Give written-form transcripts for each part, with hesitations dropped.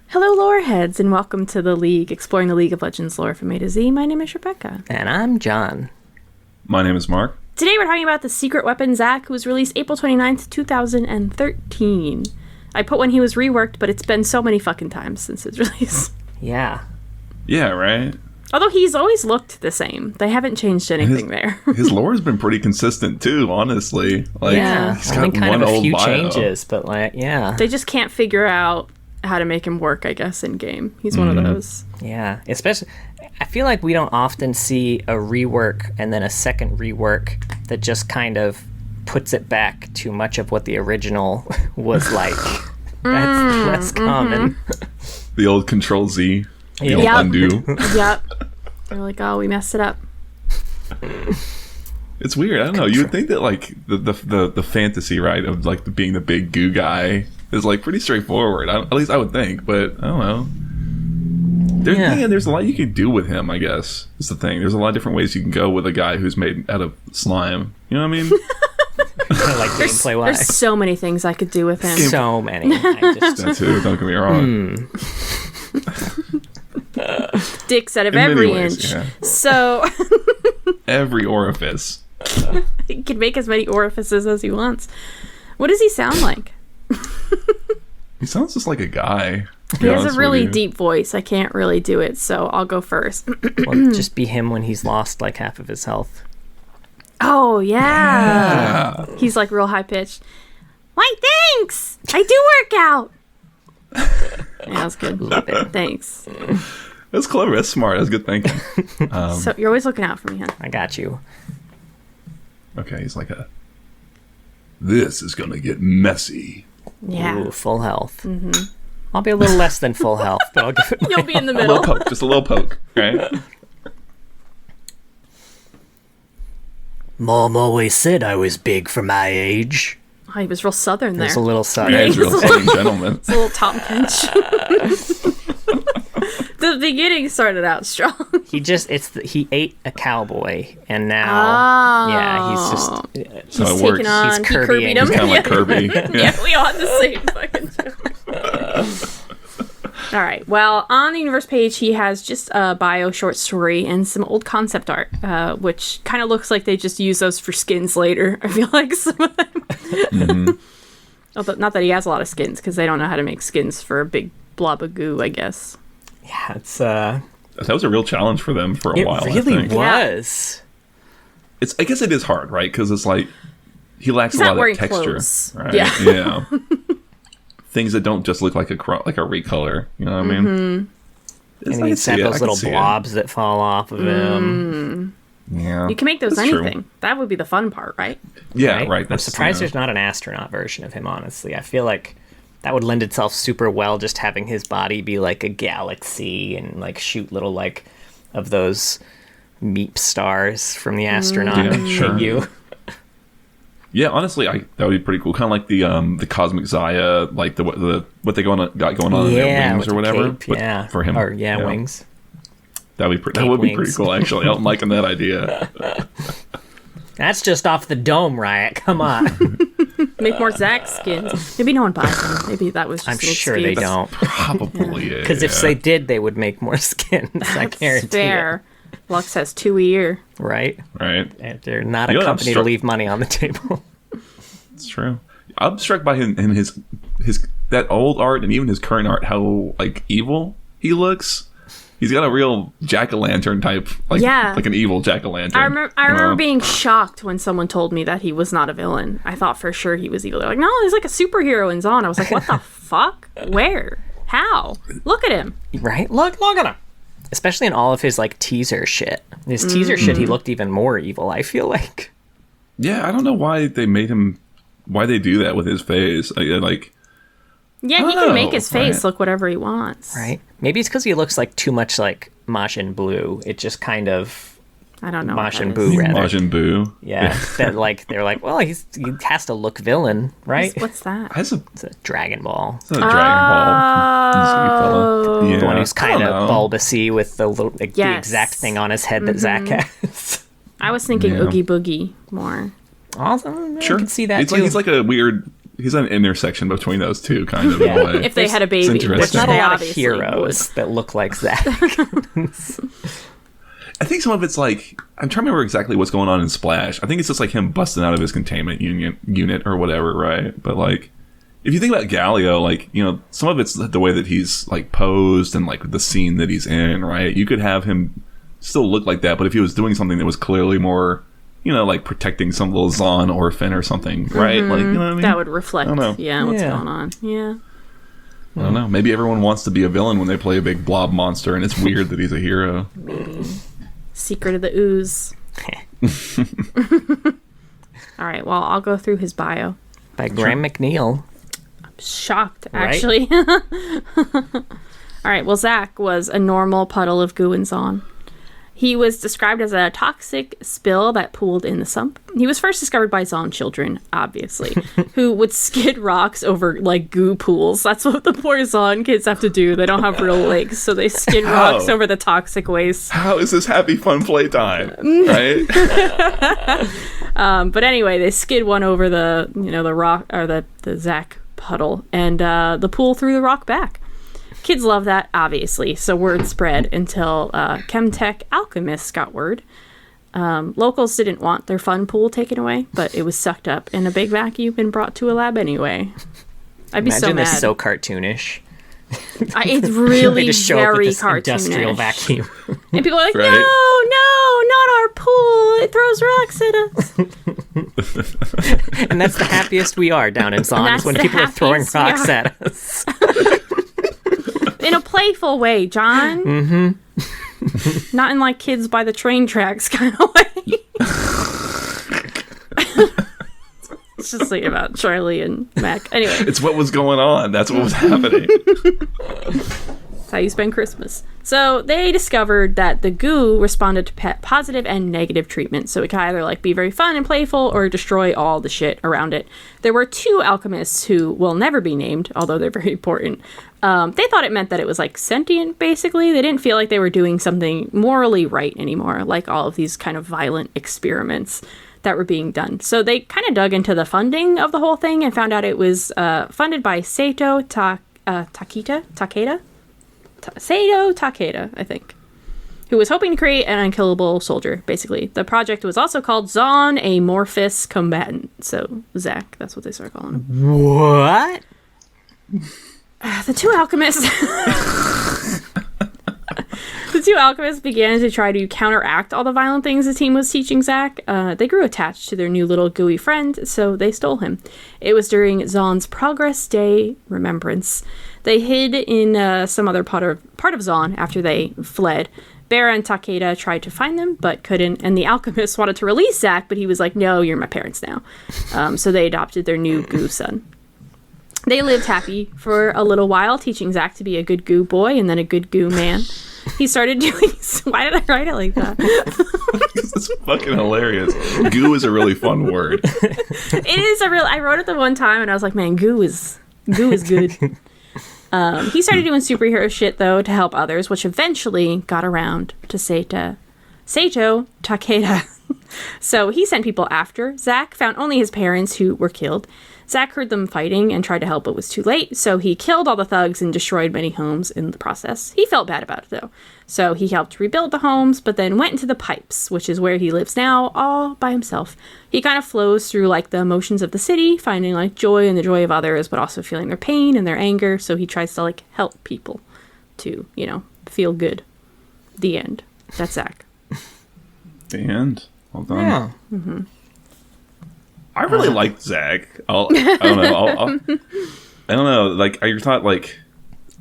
Hello, lore heads, and welcome to the League, exploring the League of Legends lore from A to Z. My name is Rebecca. And I'm John. My name is Mark. Today we're talking about the secret weapon Zac, who was released April 29th, 2013. I put when he was reworked, but it's been so many fucking times since its release. Yeah. Yeah, right? Although he's always looked the same. They haven't changed anything there. His lore has been pretty consistent, too, honestly. Like, Yeah, he's I got think kind one of a old few bio. changes, but like, yeah. They just can't figure out how to make him work, I guess, in game. He's one of those. Yeah, especially, I feel like we don't often see a rework and then a second rework that just kind of puts it back to much of what the original was like. That's less common. The old Control-Z. The old Yep. undo. Yep. They're like, oh, we messed it up. It's weird. I don't know. You would think that, like, the fantasy, right, of, like, being the big goo guy is, like, pretty straightforward. At least I would think, but I don't know. There's a lot you can do with him, I guess, is the thing. There's a lot of different ways you can go with a guy who's made out of slime. You know what I mean? Like gameplay-wise. There's so many things I could do with him. So many. I just, That too, don't get me wrong. Dicks out of In many every ways, inch. yeah. So Every orifice. he can make as many orifices as he wants. What does he sound like? He sounds just like a guy. He has a really deep voice. I can't really do it, so I'll go first. well, just be him when he's lost like half of his health. Oh, yeah. He's like real high pitched. Why, thanks. I do work out. Yeah, that's good. Love it. Thanks. That's clever. That's smart. That's good thinking. So you're always looking out for me, huh? I got you. Okay, he's like this is gonna get messy. Yeah. Ooh, full health. Mm-hmm. I'll be a little less than full health, but I'll give it You'll be in the A middle. little poke, just a little poke, right? Mom always said I was big for my age. Oh, he was real southern there. There's a little Yeah, sudden. he's a real southern gentleman. It's a little top pinch. The beginning started out strong. He ate a cowboy, and now, yeah, he's just So He's it works. taking on. He's He Kirby-ing. Kirby'd him. He's kind of like Kirby. Yeah, we all had the same fucking joke. All right. Well, on the universe page, he has just a bio short story and some old concept art, which kind of looks like they just use those for skins later. I feel like some of them. Although, not that he has a lot of skins, because they don't know how to make skins for a big blob of goo, I guess. yeah, it's That was a real challenge for them for a it while. really I think. was. I guess it is hard, right? Because it's like he lacks He's a not lot of wearing that texture, clothes. right? Yeah. Things that don't just look like a recolor. You know what I mean? And he's got those little blobs that fall off of him. Yeah, You can make those that's anything. true. That would be the fun part, right? Yeah, right. I'm surprised there's not an astronaut version of him, honestly. I feel like that would lend itself super well, just having his body be like a galaxy and like shoot little like of those meep stars from the astronaut Yeah, sure. at you. Yeah, honestly, that would be pretty cool. Kind of like the Cosmic Zaya, like the what they got going on in their wings with or the whatever. cape, But yeah. for him, Or wings. That would be that Cape would be wings. pretty cool. Actually, I'm liking that idea. That's just off the dome, Riot. Come on. Make more Zac skins. Maybe no one buys them. Maybe that was just I'm an sure they excuse. don't. Probably, Because if they did, they would make more skins. I That's guarantee fair. Lux has 2 a year. it. Right? right. And they're not You a know what I'm company to struck- leave money on the table. It's true. I'm struck by him and his that old art and even his current art, how like evil he looks. He's got a real jack-o'-lantern type, like an evil jack-o'-lantern. I remember being shocked when someone told me that he was not a villain. I thought for sure he was evil. They're like, no, he's like a superhero in Zaun. I was like, what the fuck? Where? How? Look at him. Right? Look at him. Especially in all of his like teaser shit. His teaser shit, he looked even more evil, I feel like. Yeah, I don't know why they made him. Why they do that with his face? Like Yeah, he can make his face look whatever he wants. Right? Maybe it's because he looks like too much like Majin Blue. It just kind of I don't know. what Majin that is. Buu, rather. Majin Buu. Yeah. That like they're like, well, he has to look villain, right? What's that? That's a It's a Dragon Ball. Dragon Ball. Yeah, The one who's kind of I don't know. bulbousy with the little the Yes. exact thing on his head that Zac has. I was thinking Yeah. Oogie Boogie more. Awesome. Sure, I can see that it's too. like he's like a weird he's an intersection between those two, kind of, in a way. If they had a baby. It's There's interesting. not a lot of Obviously heroes that look like Zach. I think some of it's like, I'm trying to remember exactly what's going on in Splash. I think it's just like him busting out of his containment unit or whatever, right? But like, if you think about Galio, like, you know, some of it's the way that he's like posed and like the scene that he's in, right? You could have him still look like that, but if he was doing something that was clearly more, you know, like protecting some little Zaun orphan or something, right? Like, you know what I mean? That would reflect, know. what's going on. Yeah. I don't know. Maybe everyone wants to be a villain when they play a big blob monster, and it's weird that he's a hero. Maybe. Secret of the Ooze. All right, well, I'll go through his bio. By Graham McNeil. Shocked, actually. All right, well, Zach was a normal puddle of goo and Zaun. He was described as a toxic spill that pooled in the sump. He was first discovered by Zaun children, obviously, who would skid rocks over, like, goo pools. That's what the poor Zaun kids have to do. They don't have real legs, so they skid rocks over the toxic waste. How is this happy, fun playtime? Right? But anyway, they skid one over the, you know, the rock, or the Zach puddle, and the pool threw the rock back. Kids love that, obviously, so word spread until Chemtech alchemists got word. Locals didn't want their fun pool taken away, but it was sucked up in a big vacuum and brought to a lab anyway. I'd be so Imagine mad. this so cartoonish. It's really They just show up with very this industrial cartoonish. vacuum. And people are like, Right. no, not our pool. It throws rocks at us. And that's the happiest we are down in Zaun, That's is when the people are throwing happiest we rocks are. at us. In a playful way, John. Mm-hmm. Not in like kids by the train tracks kind of way. It's just like about Charlie and Mac. Anyway, It's what was going on. That's what was happening. that's how you spend Christmas. So they discovered that the goo responded to positive and negative treatment. So it could either like be very fun and playful or destroy all the shit around it. There were 2 alchemists who will never be named, although they're very important. They thought it meant that it was like sentient, basically. They didn't feel like they were doing something morally right anymore, like all of these kind of violent experiments that were being done. So they kind of dug into the funding of the whole thing and found out it was funded by Saito Takeda, I think, who was hoping to create an unkillable soldier, basically. The project was also called Zaun, Amorphous Combatant. So, Zach, that's what they started calling him. What? The 2 alchemists... The 2 alchemists began to try to counteract all the violent things the team was teaching Zach. They grew attached to their new little gooey friend, so they stole him. It was during Zaun's Progress Day remembrance. They hid in some other part of Zaun after they fled. Bera and Takeda tried to find them, but couldn't, and the alchemists wanted to release Zach, but he was like, no, you're my parents now. So they adopted their new goo son. They lived happy for a little while, teaching Zach to be a good goo boy and then a good goo man. He started doing... Why did I write it like that? Because it's fucking hilarious. Goo is a really fun word. It is a real... I wrote it the one time and I was like, man, goo is good. He started doing superhero shit, though, to help others, which eventually got around to Saito Takeda. So he sent people after Zach, found only his parents, who were killed. Zach heard them fighting and tried to help, but was too late, so he killed all the thugs and destroyed many homes in the process. He felt bad about it, though. So he helped rebuild the homes, but then went into the pipes, which is where he lives now, all by himself. He kind of flows through, like, the emotions of the city, finding, like, joy in the joy of others, but also feeling their pain and their anger, so he tries to, like, help people to, you know, feel good. The end. That's Zach. The end. Well done. Yeah. Mm-hmm. I really liked Zach. I don't know. Like, I thought, like,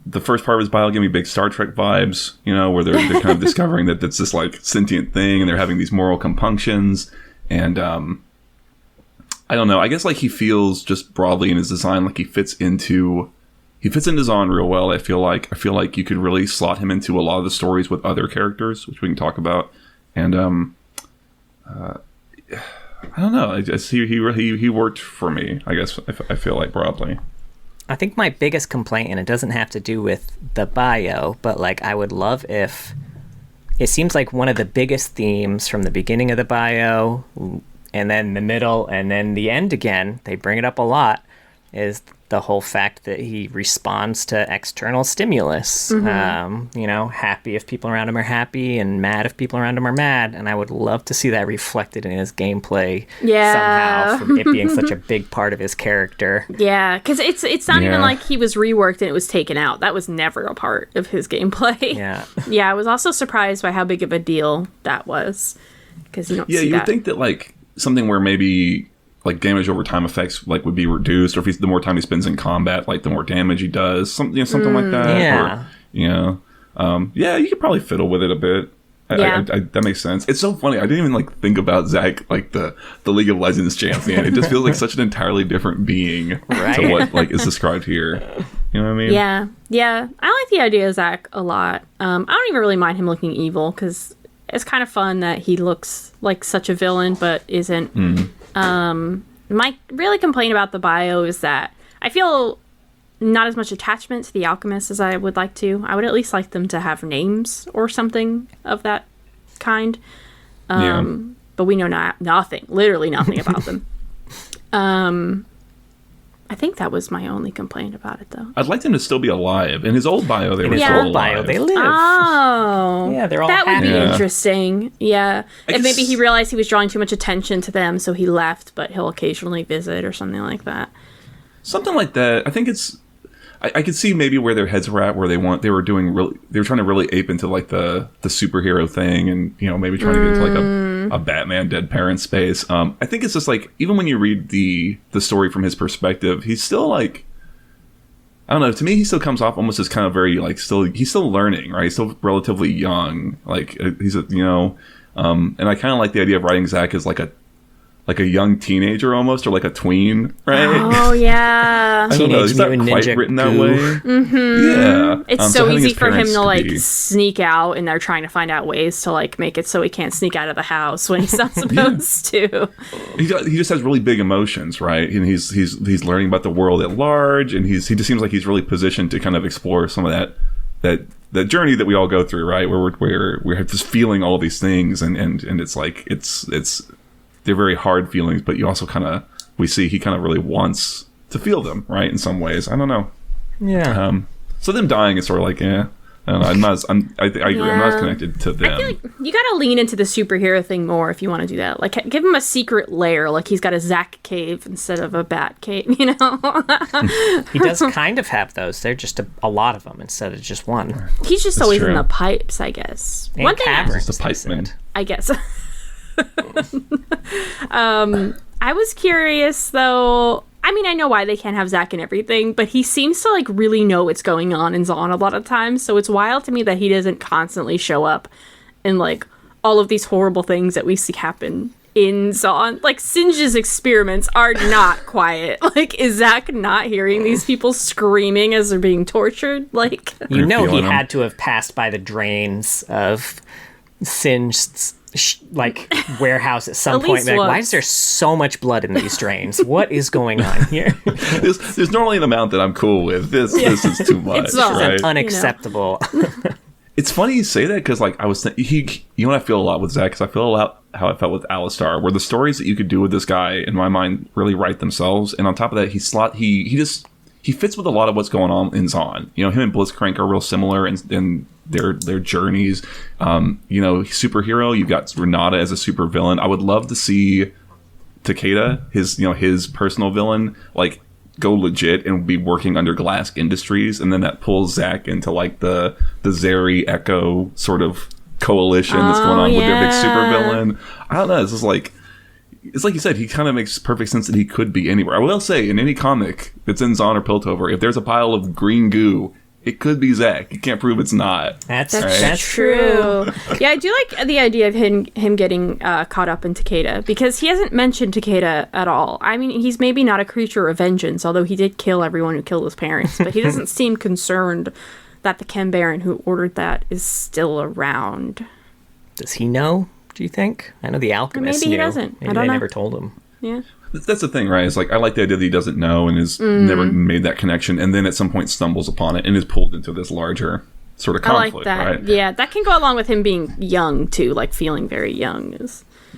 the first part of his bio gave me big Star Trek vibes, you know, where they're kind of discovering that it's this, like, sentient thing, and they're having these moral compunctions, and, I don't know. I guess, like, he feels just broadly in his design like he fits into Zaun real well. I feel like you could really slot him into a lot of the stories with other characters, which we can talk about, and, I don't know. He worked for me, I guess. I feel like broadly. I think my biggest complaint, and it doesn't have to do with the bio, but like I would love if it seems like one of the biggest themes from the beginning of the bio, and then the middle, and then the end again. They bring it up a lot. is the whole fact that he responds to external stimulus. Happy if people around him are happy and mad if people around him are mad. And I would love to see that reflected in his gameplay somehow, from it being such a big part of his character. Yeah, because it's not even like he was reworked and it was taken out. That was never a part of his gameplay. Yeah. Yeah, I was also surprised by how big of a deal that was. Because you don't see that. Yeah, you would think that, like, something where maybe... like damage over time effects like would be reduced, or if the more time he spends in combat, like the more damage he does, something like that. Yeah. You could probably fiddle with it a bit. That makes sense. It's so funny. I didn't even like think about Zach like the League of Legends champion. It just feels like such an entirely different being to what like is described here. You know what I mean? Yeah. I like the idea of Zach a lot. I don't even really mind him looking evil because it's kind of fun that he looks like such a villain but isn't. My really complaint about the bio is that I feel not as much attachment to the alchemists as I would like to. I would at least like them to have names or something of that kind. But we know nothing, literally nothing about them. I think that was my only complaint about it, though. I'd like them to still be alive. In his old bio, they were still alive. They live. Oh. Yeah, they're all that happy. would be interesting. Yeah. If maybe he realized he was drawing too much attention to them, so he left, but he'll occasionally visit or something like that. Something like that. I think it's... I could see maybe where their heads were at, where they were trying to really ape into like the superhero thing, and maybe trying to get into like a Batman dead parent space. I think it's just like, even when you read the story from his perspective, he's still like, I don't know. To me, he still comes off almost as kind of very like he's still learning, right? He's still relatively young. Like he's and I kind of like the idea of writing Zach as like a young teenager almost, or like a tween, right? Oh, yeah. I don't know. He's not quite written that way. Yeah. It's so easy for him to, like, sneak out, and they're trying to find out ways to, like, make it so he can't sneak out of the house when he's not supposed to. He just has really big emotions, right? And he's learning about the world at large, and he just seems like he's really positioned to kind of explore some of that journey that we all go through, right? Where we're just feeling all these things, and it's like, it's they're very hard feelings, but you also we see he kind of really wants to feel them, right? In some ways, I don't know. Yeah. So them dying is sort of like, I don't know. I agree. I'm not as connected to them. I feel like you gotta lean into the superhero thing more if you want to do that. Like, give him a secret lair, like he's got a Zack cave instead of a Bat cave. He does kind of have those. They're just a lot of them instead of just one. He's just always in the pipes, I guess. And one thing, just a pipe man, I guess. I was curious though. I mean, I know why they can't have Zack and everything, but he seems to like really know what's going on in Zaun a lot of times. So it's wild to me that he doesn't constantly show up in like all of these horrible things that we see happen in Zaun. Like, Singe's experiments are not quiet. Like, is Zack not hearing these people screaming as they're being tortured? Like, he had to have passed by the drains of Singe's warehouse at some point. Like, why is there so much blood in these drains? What is going on here? There's normally an amount that I'm cool with. This is too much. It's right? Unacceptable. It's funny you say that, because like I was thinking, what I feel a lot with Zach, because I feel a lot how I felt with Alistar, where the stories that you could do with this guy in my mind really write themselves. And on top of that, he fits with a lot of what's going on in Zaun. Him and Blitzcrank are real similar in their journeys. Superhero, you've got Renata as a super villain. I would love to see Takeda, his personal villain, like go legit and be working under Glass Industries, and then that pulls Zack into like the Zeri Echo sort of coalition that's going on with their big super villain. I don't know. It's just like, it's like you said, he kind of makes perfect sense that he could be anywhere. I will say, in any comic that's in Zaun or Piltover, if there's a pile of green goo, it could be Zack. You can't prove it's not. That's true. Yeah, I do like the idea of him getting caught up in Takeda, because he hasn't mentioned Takeda at all. I mean, he's maybe not a creature of vengeance, although he did kill everyone who killed his parents, but he doesn't seem concerned that the Chem Baron who ordered that is still around. Does he know, do you think? I know the alchemist Maybe he knew. doesn't. Maybe I don't they know. never told him. Yeah. That's the thing, right? It's like, I like the idea that he doesn't know and has never made that connection, and then at some point stumbles upon it and is pulled into this larger sort of conflict, I like that. right? Yeah, that can go along with him being young too, like feeling very young.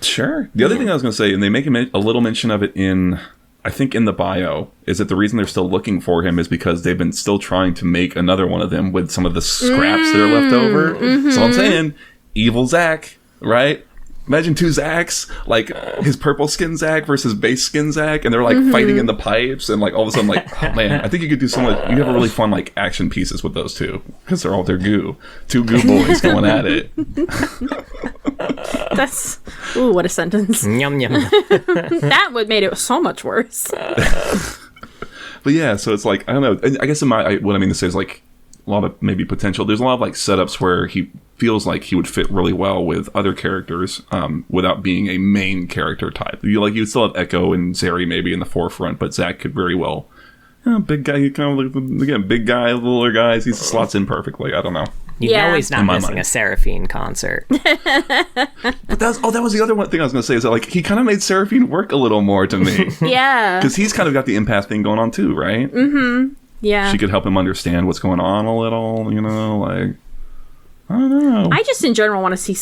Sure. The other thing I was going to say, and they make a little mention of it in I think in the bio is that the reason they're still looking for him is because they've been still trying to make another one of them with some of the scraps that are left over. Mm-hmm. So I'm saying, evil Zack, right? Imagine two Zacks, like his purple skin Zack versus base skin Zack, and they're like fighting in the pipes, and like all of a sudden, like, oh man, I think you could do some. You have a really fun like action pieces with those two because they're goo, two goo boys going at it. That's what a sentence. Yum yum. That would made it so much worse. But yeah, so it's like I don't know. I guess what I mean to say is like a lot of maybe potential. There's a lot of like setups where he feels like he would fit really well with other characters without being a main character type. You still have Echo and Zeri maybe in the forefront, but Zack could very well. Big guy, he kind of like, again, big guy, littler guys. He slots in perfectly. I don't know. You know he's not missing a Seraphine concert. But that was the other one thing I was going to say is that like he kind of made Seraphine work a little more to me. Yeah, because he's kind of got the empath thing going on too, right? Mm-hmm. Yeah, she could help him understand what's going on a little. Like. I don't know. I just in general want to see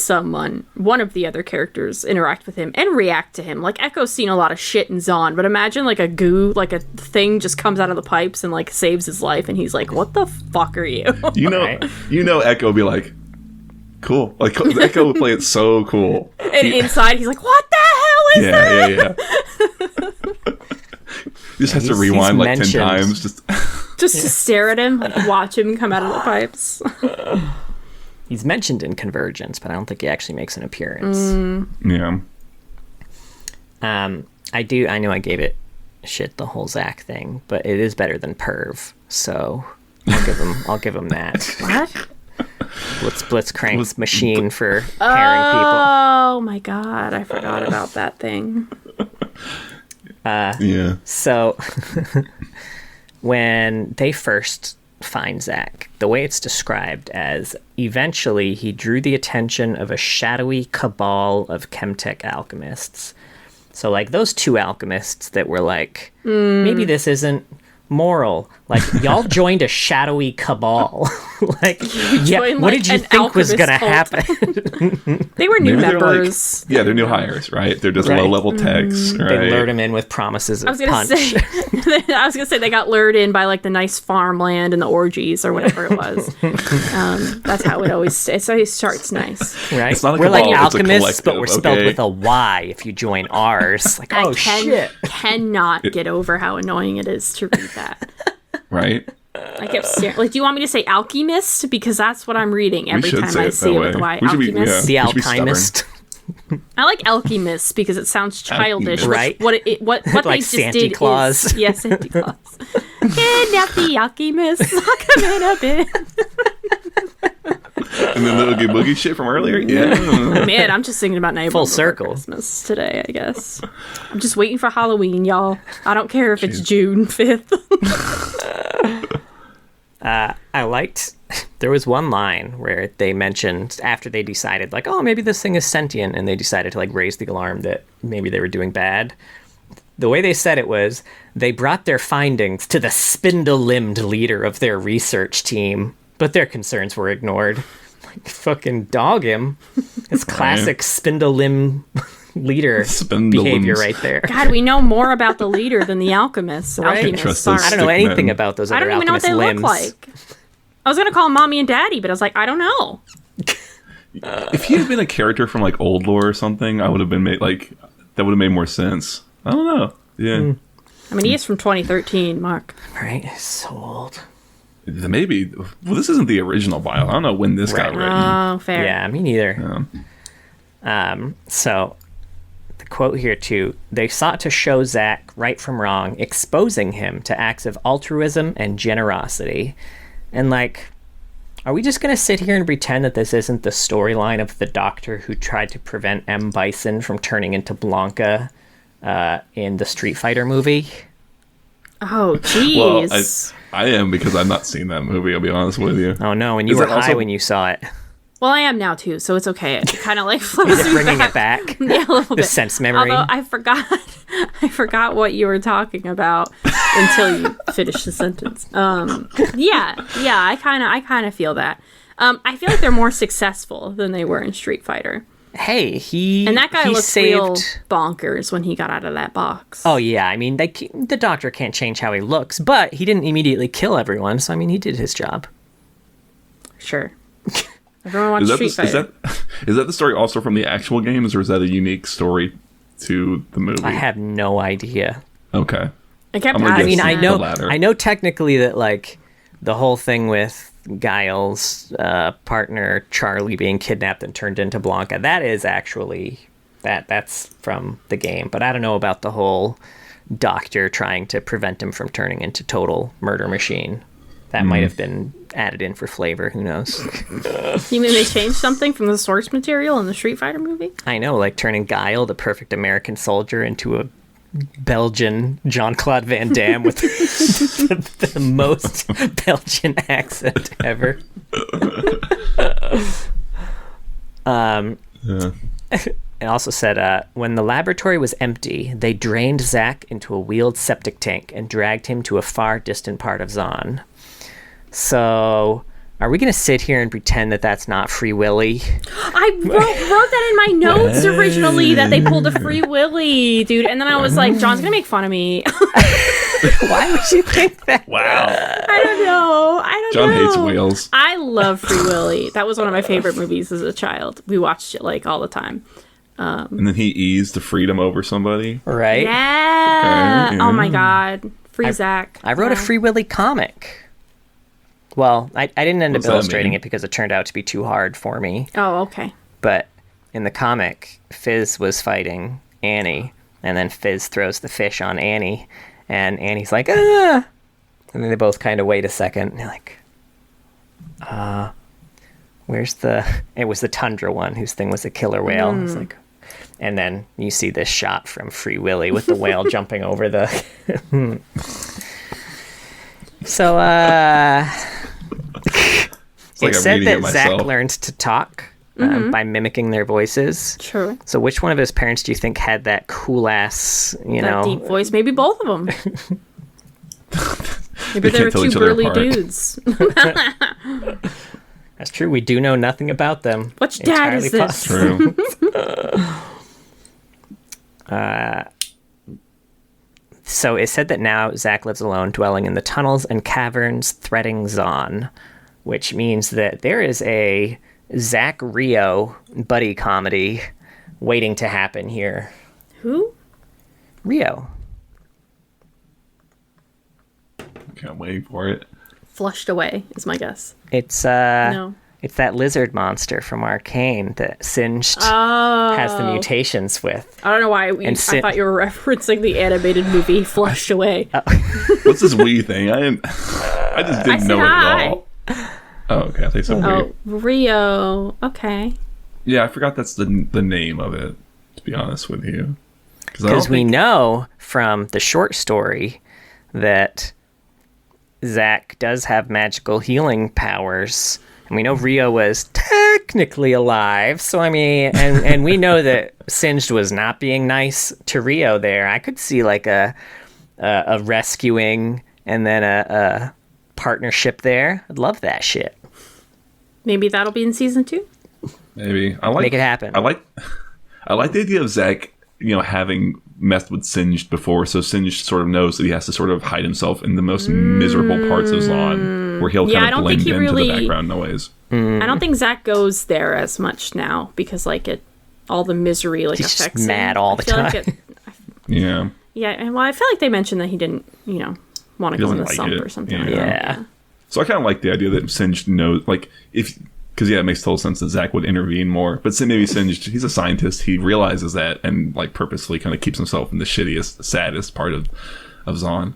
one of the other characters interact with him and react to him. Like Echo's seen a lot of shit in Zaun, but imagine like a thing just comes out of the pipes and like saves his life, and he's like, "What the fuck are you?" Echo would be like, "Cool." Like Echo would play it so cool. And inside, he's like, "What the hell is that?" Yeah. He just has to rewind like 10 times just to stare at him, like watch him come out of the pipes. He's mentioned in Convergence, but I don't think he actually makes an appearance. Yeah. I know I gave it shit the whole Zack thing, but it is better than Perv, so I'll give him that. What? Blitzcrank's machine for pairing people. Oh my god, I forgot about that thing. Yeah. So when they first find Zack, the way it's described as eventually he drew the attention of a shadowy cabal of Chemtech alchemists. So like those two alchemists that were like, maybe this isn't moral. Like y'all joined a shadowy cabal. Like, what did you think was gonna happen? They were new members. They're new hires, right? They're just low-level techs, right? They lured him in with promises of punch. I was gonna say they got lured in by like the nice farmland and the orgies or whatever it was. That's how it always. So he starts nice, right? It's not a we're cabal, like alchemists, but we're okay? spelled with a Y if you join ours. Like, shit! Cannot get over how annoying it is to read that. Right. I kept staring. Like, do you want me to say alchemist? Because that's what I'm reading every time I see it with the Y. Alchemist. The alchemist. I like alchemist because it sounds childish. Right. What like they just Santa did Claus. is... Yeah, Santa Claus. Kidnap the alchemist. Lock him in a bin. And then the Oogie Boogie shit from earlier? Yeah. Man, I'm just thinking about Nightmare Full Before circle. Christmas today, I guess. I'm just waiting for Halloween, y'all. I don't care if it's June 5th. I liked, there was one line where they mentioned after they decided like, oh, maybe this thing is sentient, and they decided to like raise the alarm that maybe they were doing bad. The way they said it was they brought their findings to the spindle-limbed leader of their research team, but their concerns were ignored. Like, fucking dog him. It's classic spindle-limb leader behavior right there. God, we know more about the leader than the alchemists. Right? Alchemists I don't know anything about those other alchemist limbs. I don't even know what they look like. I was going to call them Mommy and Daddy, but I was like, I don't know. If he had been a character from like old lore or something, I would have been that would have made more sense. I don't know. Yeah. I mean, he is from 2013, Mark. Right? So old. Maybe. Well, this isn't the original bio. I don't know when this got written. Oh, fair. Yeah, me neither. So, the quote here too: they sought to show Zack right from wrong, exposing him to acts of altruism and generosity. And like, are we just gonna sit here and pretend that this isn't the storyline of the doctor who tried to prevent M. Bison from turning into Blanca in the Street Fighter movie? Oh, jeez. Well, I am, because I've not seen that movie, I'll be honest with you. Oh no, and you were high when you saw it. Well, I am now too, so it's okay. It kind of like flows Is it bringing it back? Yeah, a little bit. The sense memory. Although I forgot what you were talking about until you finished the sentence. Yeah, I kind of feel that. I feel like they're more successful than they were in Street Fighter. hey, he And that guy he looked saved... real bonkers when he got out of that box. Oh, yeah. I mean, the doctor can't change how he looks, but he didn't immediately kill everyone, so, I mean, he did his job. Sure. Everyone watched Street Fighter. Is that the story also from the actual games, or is that a unique story to the movie? I have no idea. Okay. I mean, I know technically that, like, the whole thing with Guile's partner Charlie being kidnapped and turned into Blanca, that is actually that's from the game, but I don't know about the whole doctor trying to prevent him from turning into total murder machine. That might have been added in for flavor, who knows. You mean they changed something from the source material in the Street Fighter movie? I know, like turning Guile, the perfect American soldier, into a Belgian Jean-Claude Van Damme with the most Belgian accent ever. It also said, when the laboratory was empty, they drained Zack into a wheeled septic tank and dragged him to a far distant part of Zaun. So, are we going to sit here and pretend that that's not Free Willy? I wrote that in my notes originally, that they pulled a Free Willy, dude. And then I was like, John's going to make fun of me. Why would you think that? Wow. I don't know. John hates whales. I love Free Willy. That was one of my favorite movies as a child. We watched it like all the time. And then he eased to freedom over somebody. Right? Yeah. Okay. Oh my God. Free Zack. I wrote a Free Willy comic. Well, I didn't end up illustrating it because it turned out to be too hard for me. Oh, okay. But in the comic, Fizz was fighting Annie, and then Fizz throws the fish on Annie, and Annie's like, ah! And then they both kind of wait a second, and they're like, where's the... It was the Tundra one, whose thing was a killer whale. It's like... And then you see this shot from Free Willy with the whale jumping over the... So, like it said that Zack learned to talk by mimicking their voices. Sure. So which one of his parents do you think had that cool-ass, that deep voice? Maybe both of them. Maybe they were two burly dudes. That's true. We do know nothing about them. Which dad is this? True. So it said that now Zack lives alone, dwelling in the tunnels and caverns threading Zaun, which means that there is a Zack Rio buddy comedy waiting to happen here. Who? Rio. Can't wait for it. Flushed away is my guess. It's No. It's that lizard monster from Arcane that Singed has the mutations with. I don't know why I thought you were referencing the animated movie Flushed Away. What's this wee thing? I just didn't know it at all. Oh, okay. I think so. Oh, Rio. Okay. Yeah, I forgot that's the name of it, to be honest with you. Because we know from the short story that Zack does have magical healing powers. And we know Rio was technically alive, so I mean, and we know that Singed was not being nice to Rio there. I could see like a rescuing and then a partnership there. I'd love that shit. Maybe that'll be in season 2. Maybe make it happen. I like the idea of Zack, having messed with Singed before, so Singed sort of knows that he has to sort of hide himself in the most miserable parts of Zaun, where he'll kind of blend into the background noise. I don't think Zack goes there as much now because all the misery he's affects just mad him. all the time. Yeah. Yeah, well, I feel like they mentioned that he didn't, want to go in the sump or something like that. Yeah. So I kind of like the idea that Singed knows, because it makes total sense that Zack would intervene more. But maybe Singed, he's a scientist, he realizes that and purposely kind of keeps himself in the shittiest, saddest part of Zaun.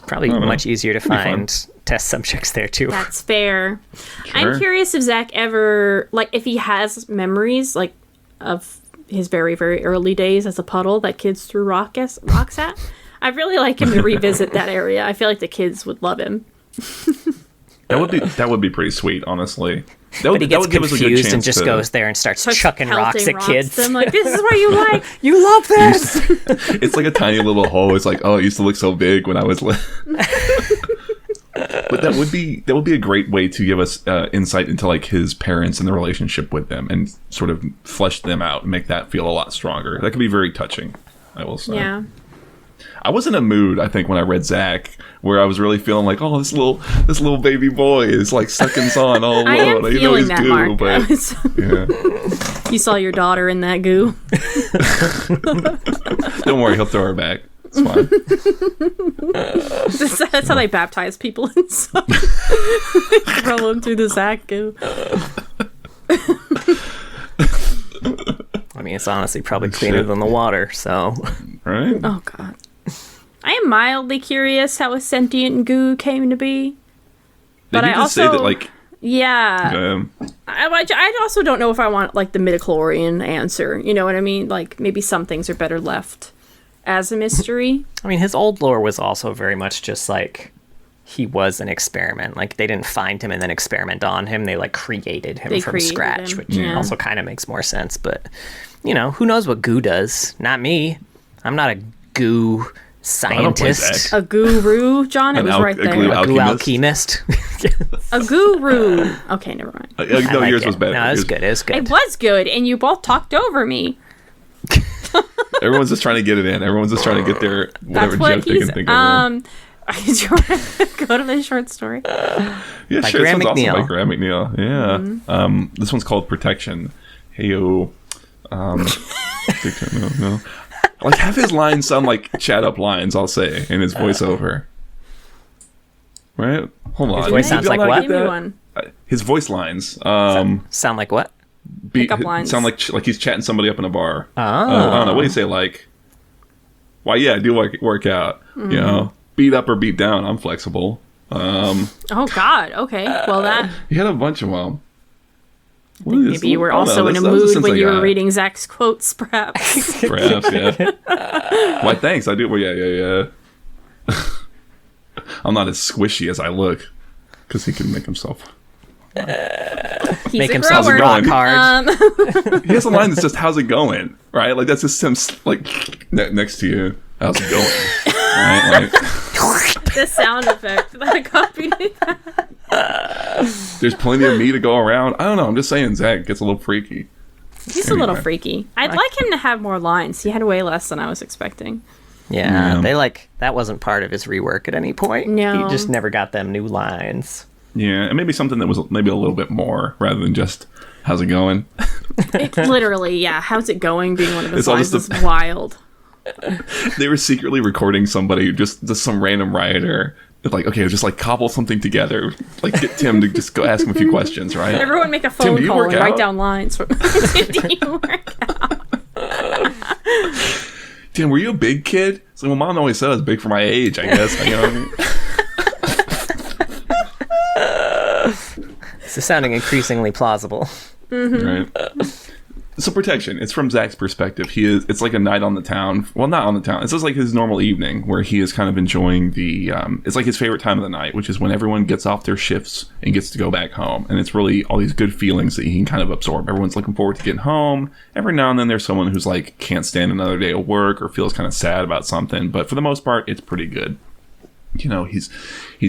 Probably much easier to find test subjects there too. That's fair. Sure. I'm curious if Zack ever, if he has memories, of his very, very early days as a puddle that kids threw rocks at. I'd really like him to revisit that area. I feel like the kids would love him. That would be pretty sweet, honestly. But he gets confused and just goes there and starts chucking rocks at kids. Them, this is what you like. You love this. It's like a tiny little hole. It's like, oh, it used to look so big when I was little. But that would be a great way to give us insight into like his parents and the relationship with them, and sort of flesh them out and make that feel a lot stronger. That could be very touching, I will say. Yeah. I was in a mood, I think, when I read Zach, where I was really feeling like, oh, this little baby boy is like sucking Zaun all alone. I am feeling that, goo, Mark. but yeah. You saw your daughter in that goo. Don't worry, he'll throw her back. It's fine. That's how they baptize people in Zaun. Throw them through the Zach goo. I mean, it's honestly probably cleaner than the water, so... Right? Oh, God. I am mildly curious how a sentient goo came to be. But Did you I just also... say that, like... Yeah. I also don't know if I want, like, the midichlorian answer. You know what I mean? Like, maybe some things are better left as a mystery. I mean, his old lore was also very much just, like... He was an experiment. Like, they didn't find him and then experiment on him. They, like, created him from scratch, which also kind of makes more sense. But, you know, who knows what goo does? Not me. I'm not a goo scientist. A guru, John? It was right there. A goo alchemist. A guru. Okay, never mind. No, yours was better. No, it was good. It was good. It was good, and you both talked over me. Everyone's just trying to get it in. Everyone's just trying to get their whatever joke they can think of. Do you want to go to the short story? Yeah, by sure. This one's McNeil. awesome by Graham McNeil. Yeah. Mm-hmm. This one's called Protection. Heyo. No. Like, half his lines sound like chat up lines, I'll say, in his voiceover. Right? Hold on. His voice sounds like what? Give me one. His voice lines. Sound like what? Pickup lines. Sound like he's chatting somebody up in a bar. Oh. I don't know. What do you say? Like, why, yeah, I do work out. Mm-hmm. You know? Beat up or beat down, I'm flexible. Oh, God. Okay. Well, that... He had a bunch of them. Maybe you were also in a mood when you were reading Zach's quotes, perhaps. Perhaps, yeah. Why, thanks. I do. Well, yeah. I'm not as squishy as I look, because he can make himself. Make himself rock hard. He has a line that's just, how's it going? Right? Like, that's just him, like, next to you. How's it going? Right? Like, the sound effect that accompanied that. There's plenty of me to go around. I don't know. I'm just saying Zach gets a little freaky. He's a little freaky. I'd like him to have more lines. He had way less than I was expecting. Yeah, that wasn't part of his rework at any point. No. He just never got them new lines. Yeah, and maybe something that was maybe a little bit more rather than just, how's it going? Literally, yeah. How's it going? Being one of his lines is wild. They were secretly recording somebody, just some random rioter. Like, okay, just like cobble something together. Like, get Tim to just go ask him a few questions, right? Everyone make a phone call and write down lines. Do you work out? Tim, were you a big kid? So, well, Mom always said I was big for my age, I guess. You know what I mean? This is sounding increasingly plausible. Mm-hmm. Right. So Protection, it's from Zach's perspective. It's like a night on the town. Well, not on the town. It's just like his normal evening where he is kind of enjoying it's like his favorite time of the night, which is when everyone gets off their shifts and gets to go back home. And it's really all these good feelings that he can kind of absorb. Everyone's looking forward to getting home. Every now and then there's someone who's like, can't stand another day of work or feels kind of sad about something. But for the most part, it's pretty good. You know, he's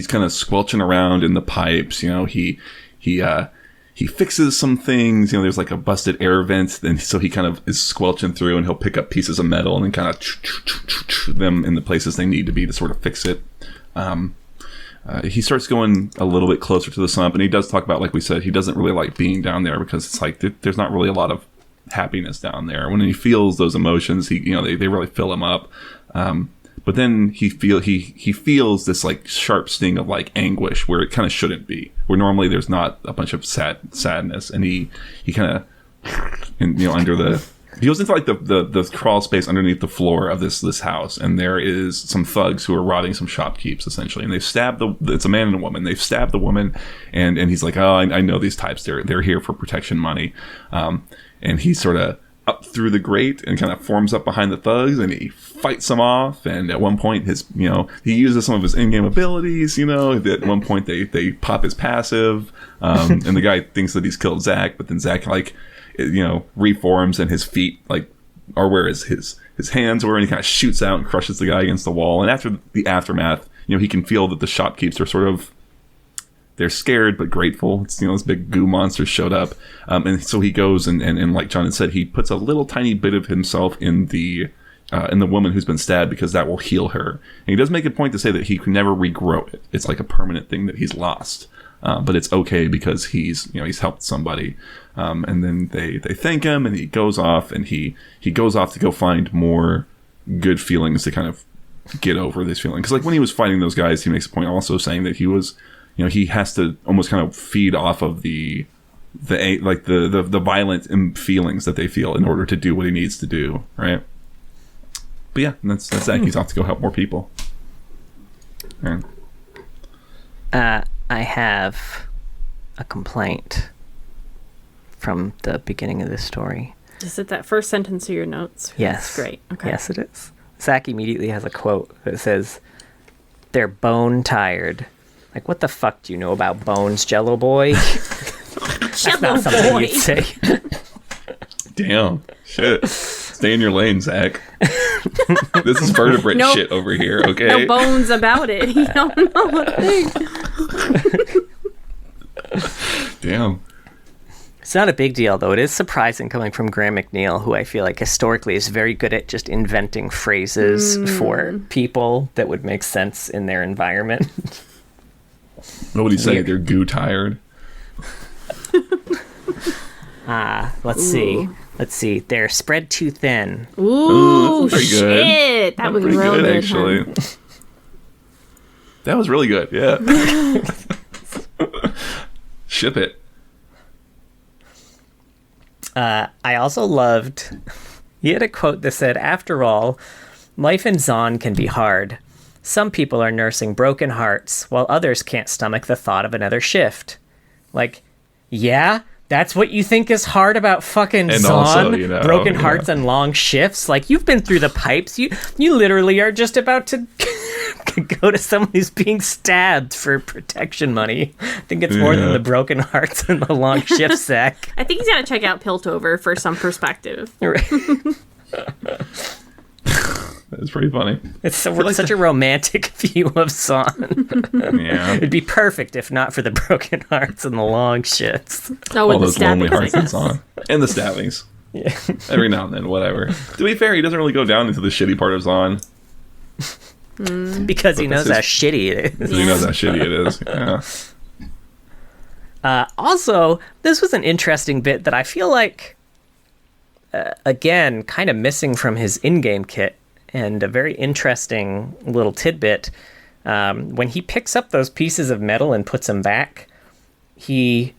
kind of squelching around in the pipes. You know, he fixes some things. You know, there's like a busted air vent, and so he kind of is squelching through, and he'll pick up pieces of metal and then kind of them in the places they need to be to sort of fix it. He starts going a little bit closer to the sump, and he does talk about, like we said, he doesn't really like being down there because it's like there's not really a lot of happiness down there. When he feels those emotions, they really fill him up. But then he feels this like sharp sting of like anguish where it kind of shouldn't be. Where normally there's not a bunch of sadness, and he kind of under the he goes into like the crawl space underneath the floor of this house, and there is some thugs who are robbing some shopkeepers essentially, and they've stabbed it's a man and a woman. They've stabbed the woman, and he's like, oh, I know these types. They're here for protection money, and he sort of up through the grate and kind of forms up behind the thugs, and he fights them off. And at one point he uses some of his in-game abilities. At one point they pop his passive, and the guy thinks that he's killed Zach, but then Zach reforms, and his feet are where his hands were, and he kind of shoots out and crushes the guy against the wall. And after the aftermath, he can feel that the shopkeepers are sort of they're scared but grateful. It's, this big goo monster showed up, and so he goes and like John had said, he puts a little tiny bit of himself in the woman who's been stabbed, because that will heal her. And he does make a point to say that he can never regrow it. It's like a permanent thing that he's lost. But it's okay because he's helped somebody. And then they thank him, and he goes off, and he goes off to go find more good feelings to kind of get over this feeling. Because like when he was fighting those guys, he makes a point also saying that he was, he has to almost kind of feed off of the violent feelings that they feel in order to do what he needs to do, right? But yeah, that's Zach. He's off to go help more people. Yeah. I have a complaint from the beginning of this story. Is it that first sentence of your notes? Yes. That's great. Okay. Yes, it is. Zach immediately has a quote that says, "They're bone tired." Like, what the fuck do you know about bones, Jello boy? That's Jello not something boy. you'd say. Damn. Shit. Stay in your lane, Zach. This is vertebrate shit over here, okay? No bones about it. You don't know a thing. Damn. It's not a big deal, though. It is surprising coming from Graham McNeil, who I feel like historically is very good at just inventing phrases for people that would make sense in their environment. What would he say? They're goo tired. Let's see. They're spread too thin. Ooh, that's pretty good. shit. That was pretty real good, good, actually. huh? That was really good, yeah. Ship it. I also loved, he had a quote that said, "After all, life in Zaun can be hard. Some people are nursing broken hearts, while others can't stomach the thought of another shift." Like, yeah, that's what you think is hard about fucking And Zaun? also, broken hearts and long shifts? Like, you've been through the pipes. You literally are just about to go to someone who's being stabbed for protection money. I think it's more than the broken hearts and the long shifts, Zach. I think he's got to check out Piltover for some perspective. Right. That's pretty funny. It's such a romantic view of Zaun. Yeah. It'd be perfect if not for the broken hearts and the long shits. Oh, All with the those lonely stabbings, hearts I and guess. on. And the stabbings. Yeah. Every now and then, whatever. To be fair, he doesn't really go down into the shitty part of Zaun. Because he knows how shitty it is. He knows how shitty it is. Yeah. Also, this was an interesting bit that I feel like, again, kind of missing from his in-game kit, and a very interesting little tidbit. When he picks up those pieces of metal and puts them back, he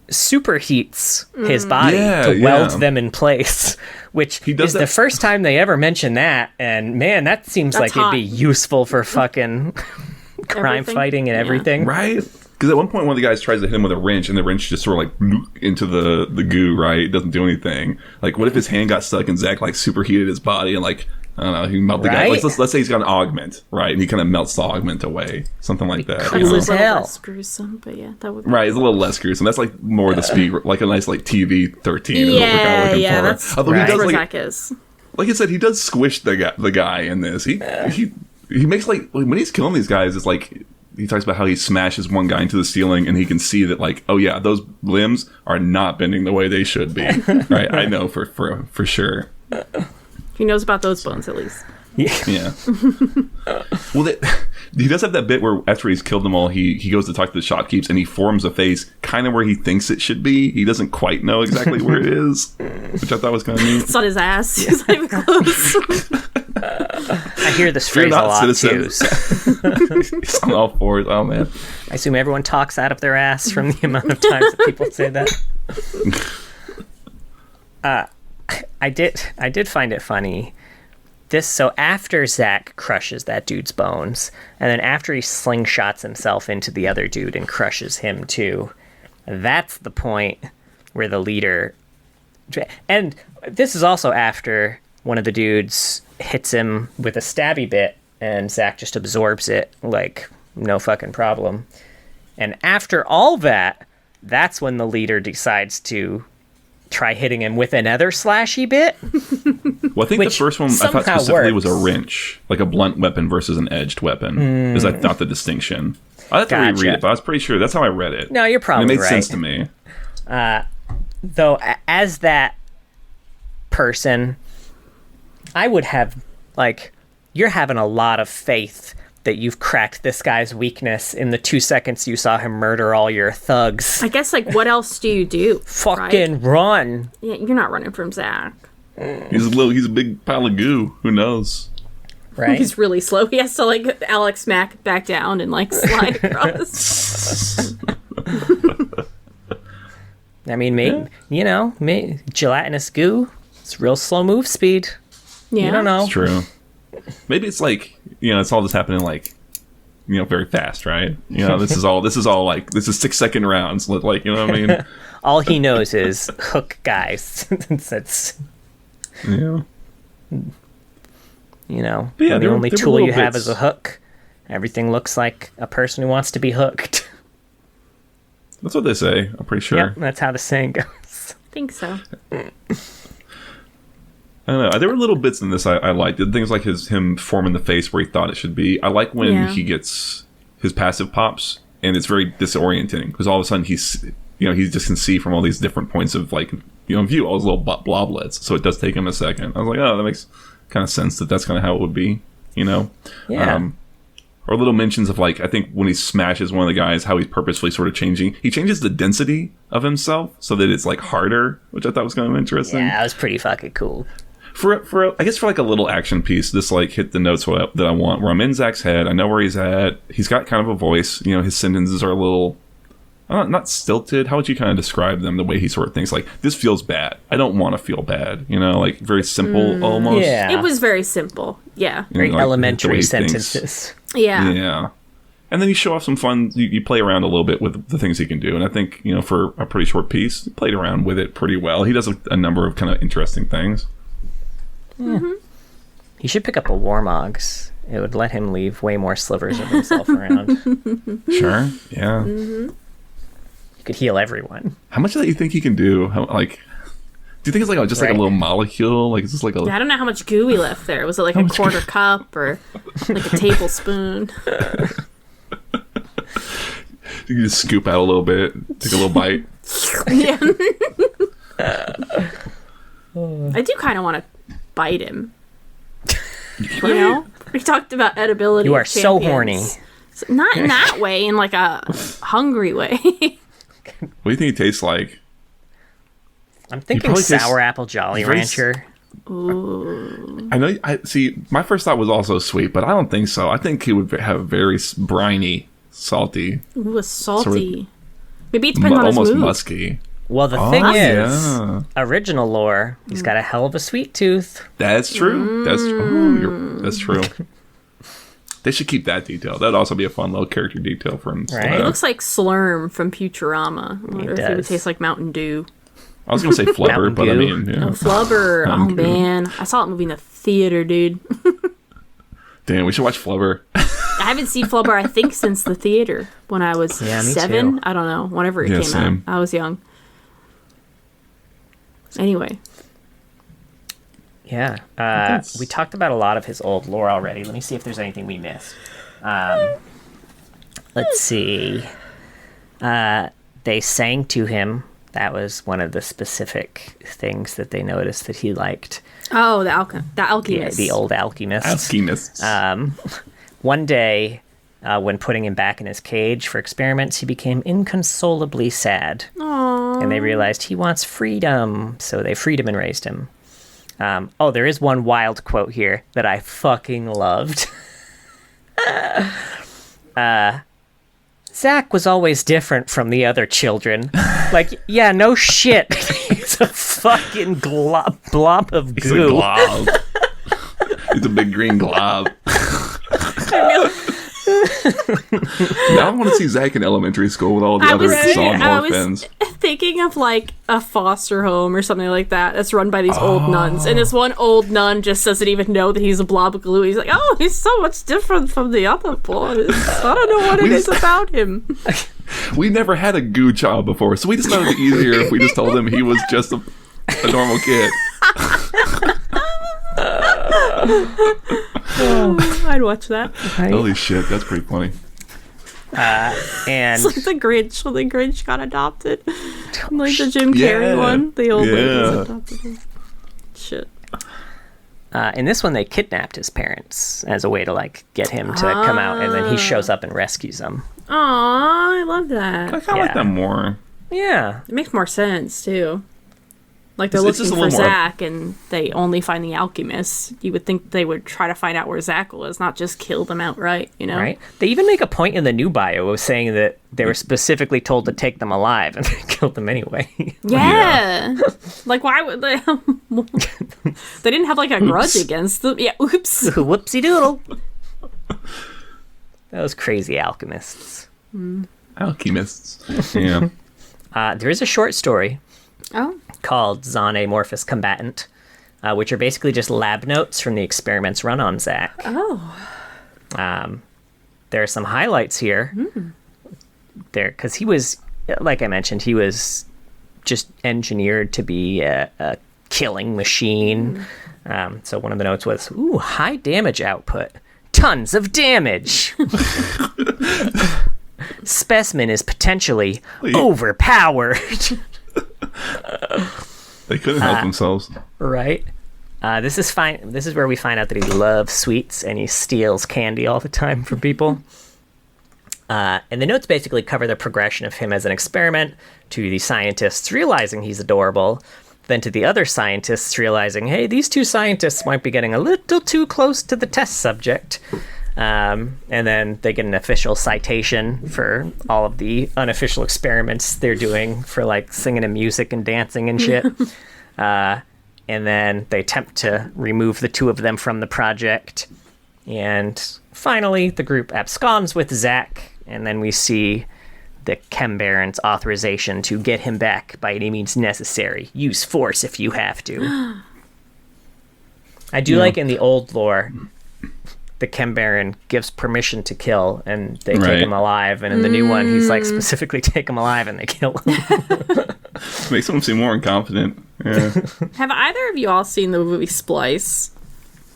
superheats his body to weld them in place, which is the first time they ever mention that. And man, that seems like hot. it'd be useful for fucking crime Everything? fighting and everything. Right? Because at one point, one of the guys tries to hit him with a wrench, and the wrench just sort of like into the goo, right? It doesn't do anything. Like, what if his hand got stuck and Zach like superheated his body and like, I don't know, he melted the guy. Like, let's say he's got an augment, right? And he kind of melts the augment away. Something like that. cool You know? as hell. Less gruesome, but yeah, that would be Right, it's a little less gruesome. That's like more the speed, like a nice like TV 13 is what we're kind of looking for. that's Although he right. does where like Zach is. I said, he does squish the guy in this. He makes like when he's killing these guys, it's like he talks about how he smashes one guy into the ceiling and he can see that like, oh yeah, those limbs are not bending the way they should be. Right, I know for sure. He knows about those bones at least. Yeah. Well, he does have that bit where after he's killed them all, he goes to talk to the shopkeepers and he forms a face kind of where he thinks it should be. He doesn't quite know exactly where it is, which I thought was kind of neat. It's on his ass. He's not even close. I hear this phrase a lot too. So. He's on all fours. Oh man. I assume everyone talks out of their ass from the amount of times that people say that. I did find it funny. So after Zach crushes that dude's bones, and then after he slingshots himself into the other dude and crushes him too, that's the point where the leader... And this is also after one of the dudes hits him with a stabby bit, and Zach just absorbs it like no fucking problem. And after all that, that's when the leader decides to try hitting him with another slashy bit. Well, I think the first one I thought specifically was a wrench, like a blunt weapon versus an edged weapon. Is I thought the distinction. I have to reread it, but I was pretty sure that's how I read it. No, you're probably right. It made sense to me. Though, as that person, I would have, like, you're having a lot of faith that you've cracked this guy's weakness in the 2 seconds you saw him murder all your thugs. I guess, like, what else do you do? Fucking run. Yeah, you're not running from Zach. He's a big pile of goo. Who knows? Right? He's really slow. He has to, like, Alex Mack back down and, like, slide across. I mean, gelatinous goo, it's real slow move speed. Yeah. You don't know. It's true. Maybe it's like, it's all just happening like, very fast, right? This is all like, this is 6 second rounds. Like, you know what I mean? All he knows is hook guys. That's, yeah. The only tool you have is a hook. Everything looks like a person who wants to be hooked. That's what they say, I'm pretty sure. Yep, that's how the saying goes. I think so. I don't know. There were little bits in this I liked. Things like him forming the face where he thought it should be. I like when he gets his passive pops, and it's very disorienting because all of a sudden he just can see from all these different points of like view all those little bloblets. So it does take him a second. I was like, oh, that makes kind of sense that's kind of how it would be, Yeah. Or little mentions of like I think when he smashes one of the guys, how he's purposefully sort of changing. He changes the density of himself so that it's like harder, which I thought was kind of interesting. Yeah, that was pretty fucking cool. For I guess for like a little action piece, this like hit the notes that I want. Where I'm in Zach's head, I know where he's at. He's got kind of a voice. His sentences are a little not stilted. How would you kind of describe them? The way he sort of thinks like this feels bad. I don't want to feel bad. Like very simple almost. Yeah, it was very simple. Yeah, very like, elementary sentences. Yeah. Yeah. And then you show off some fun. You play around a little bit with the things he can do, and I think for a pretty short piece, he played around with it pretty well. He does a number of kind of interesting things. Mm-hmm. He should pick up a Warmogs. It would let him leave way more slivers of himself around. Sure. Yeah. Mm-hmm. You could heal everyone. How much of that you think he can do? Do you think it's like just like a little molecule? Like is this like a? I don't know how much goo he left there. Was it like a quarter cup or like a tablespoon? You can just scoop out a little bit, take a little bite. Yeah. I do kind of want to bite him. We talked about edibility. You are so horny. So not in that way, in like a hungry way. What do you think he tastes like? I'm thinking sour apple Jolly Rancher. Ooh. I know. I see. My first thought was also sweet, but I don't think so. I think he would have very briny, salty. Ooh, a salty. Maybe it depends on his almost mood. musky. Well, the thing is, original lore, he's got a hell of a sweet tooth. That's true. That's true. They should keep that detail. That'd also be a fun little character detail for him. Right. It looks like Slurm from Futurama. I wonder if it would taste like Mountain Dew. I was going to say Flubber, but I mean... Yeah. Oh, Flubber. Oh, man. I saw that movie in the theater, dude. Damn, we should watch Flubber. I haven't seen Flubber, I think, since the theater. When I was 7. Too. I don't know. Whenever it came out. I was young. Anyway. Yeah. We talked about a lot of his old lore already. Let me see if there's anything we missed. Let's see. They sang to him. That was one of the specific things that they noticed that he liked. Oh, the alchemist. Yeah, the old alchemist. Alchemist. One day, when putting him back in his cage for experiments, he became inconsolably sad. Aww. And they realized he wants freedom, so they freed him and raised him. There is one wild quote here that I fucking loved. Zach was always different from the other children. Like, yeah, no shit. He's a fucking blob of goo. He's a glob. He's a big green glob. Now I want to see Zach in elementary school with all the other Zaun orphans. I was thinking of like a foster home or something like that that's run by these old nuns, and this one old nun just doesn't even know that he's a blob of glue. He's like, oh, he's so much different from the other boys. I don't know what it is about him. We never had a goo child before, so we just thought it'd be easier if we just told him he was just a normal kid. I'd watch that. Right? Holy shit, that's pretty funny. And It's like the Grinch when the Grinch got adopted. Like the Jim Carrey one. The old ladies adopted him. Shit. in this one, they kidnapped his parents as a way to like get him to come out, and then he shows up and rescues them. Aw, I love that. I kind of like that more. Yeah, It makes more sense too. Like they're It's looking just a for little more- Zach, and they only find the alchemist. You would think they would try to find out where Zach was, not just kill them outright. You know, right. They even make a point in the new bio of saying that they were specifically told to take them alive, and they killed them anyway. Yeah. Like, why would they? They didn't have like a grudge against them. Yeah. Oops. Whoopsie doodle. Those crazy alchemists. Alchemists. Yeah. There is a short story Oh. called Zaun Amorphous Combatant, which are basically just lab notes from the experiments run on Zach. Oh. There are some highlights here. There, because he was, like I mentioned, he was just engineered to be a killing machine. So one of the notes was, "Ooh, high damage output, tons of damage." Specimen is potentially overpowered. They couldn't help themselves. Right. This is fine. This is where we find out that he loves sweets and he steals candy all the time from people. And the notes basically cover the progression of him as an experiment to the scientists realizing he's adorable, then to the other scientists realizing, hey, these two scientists might be getting a little too close to the test subject. And then they get an official citation for all of the unofficial experiments they're doing for like singing and music and dancing and shit. And then they attempt to remove the two of them from the project. And finally, the group absconds with Zach. And then we see the Chem Baron's authorization to get him back by any means necessary. Use force if you have to. I do like in the old lore, the Chem Baron gives permission to kill, and they take him alive. And in the new one, he's like, specifically take him alive, and they kill him. Makes them seem more incompetent. Yeah. Have either of you all seen the movie Splice?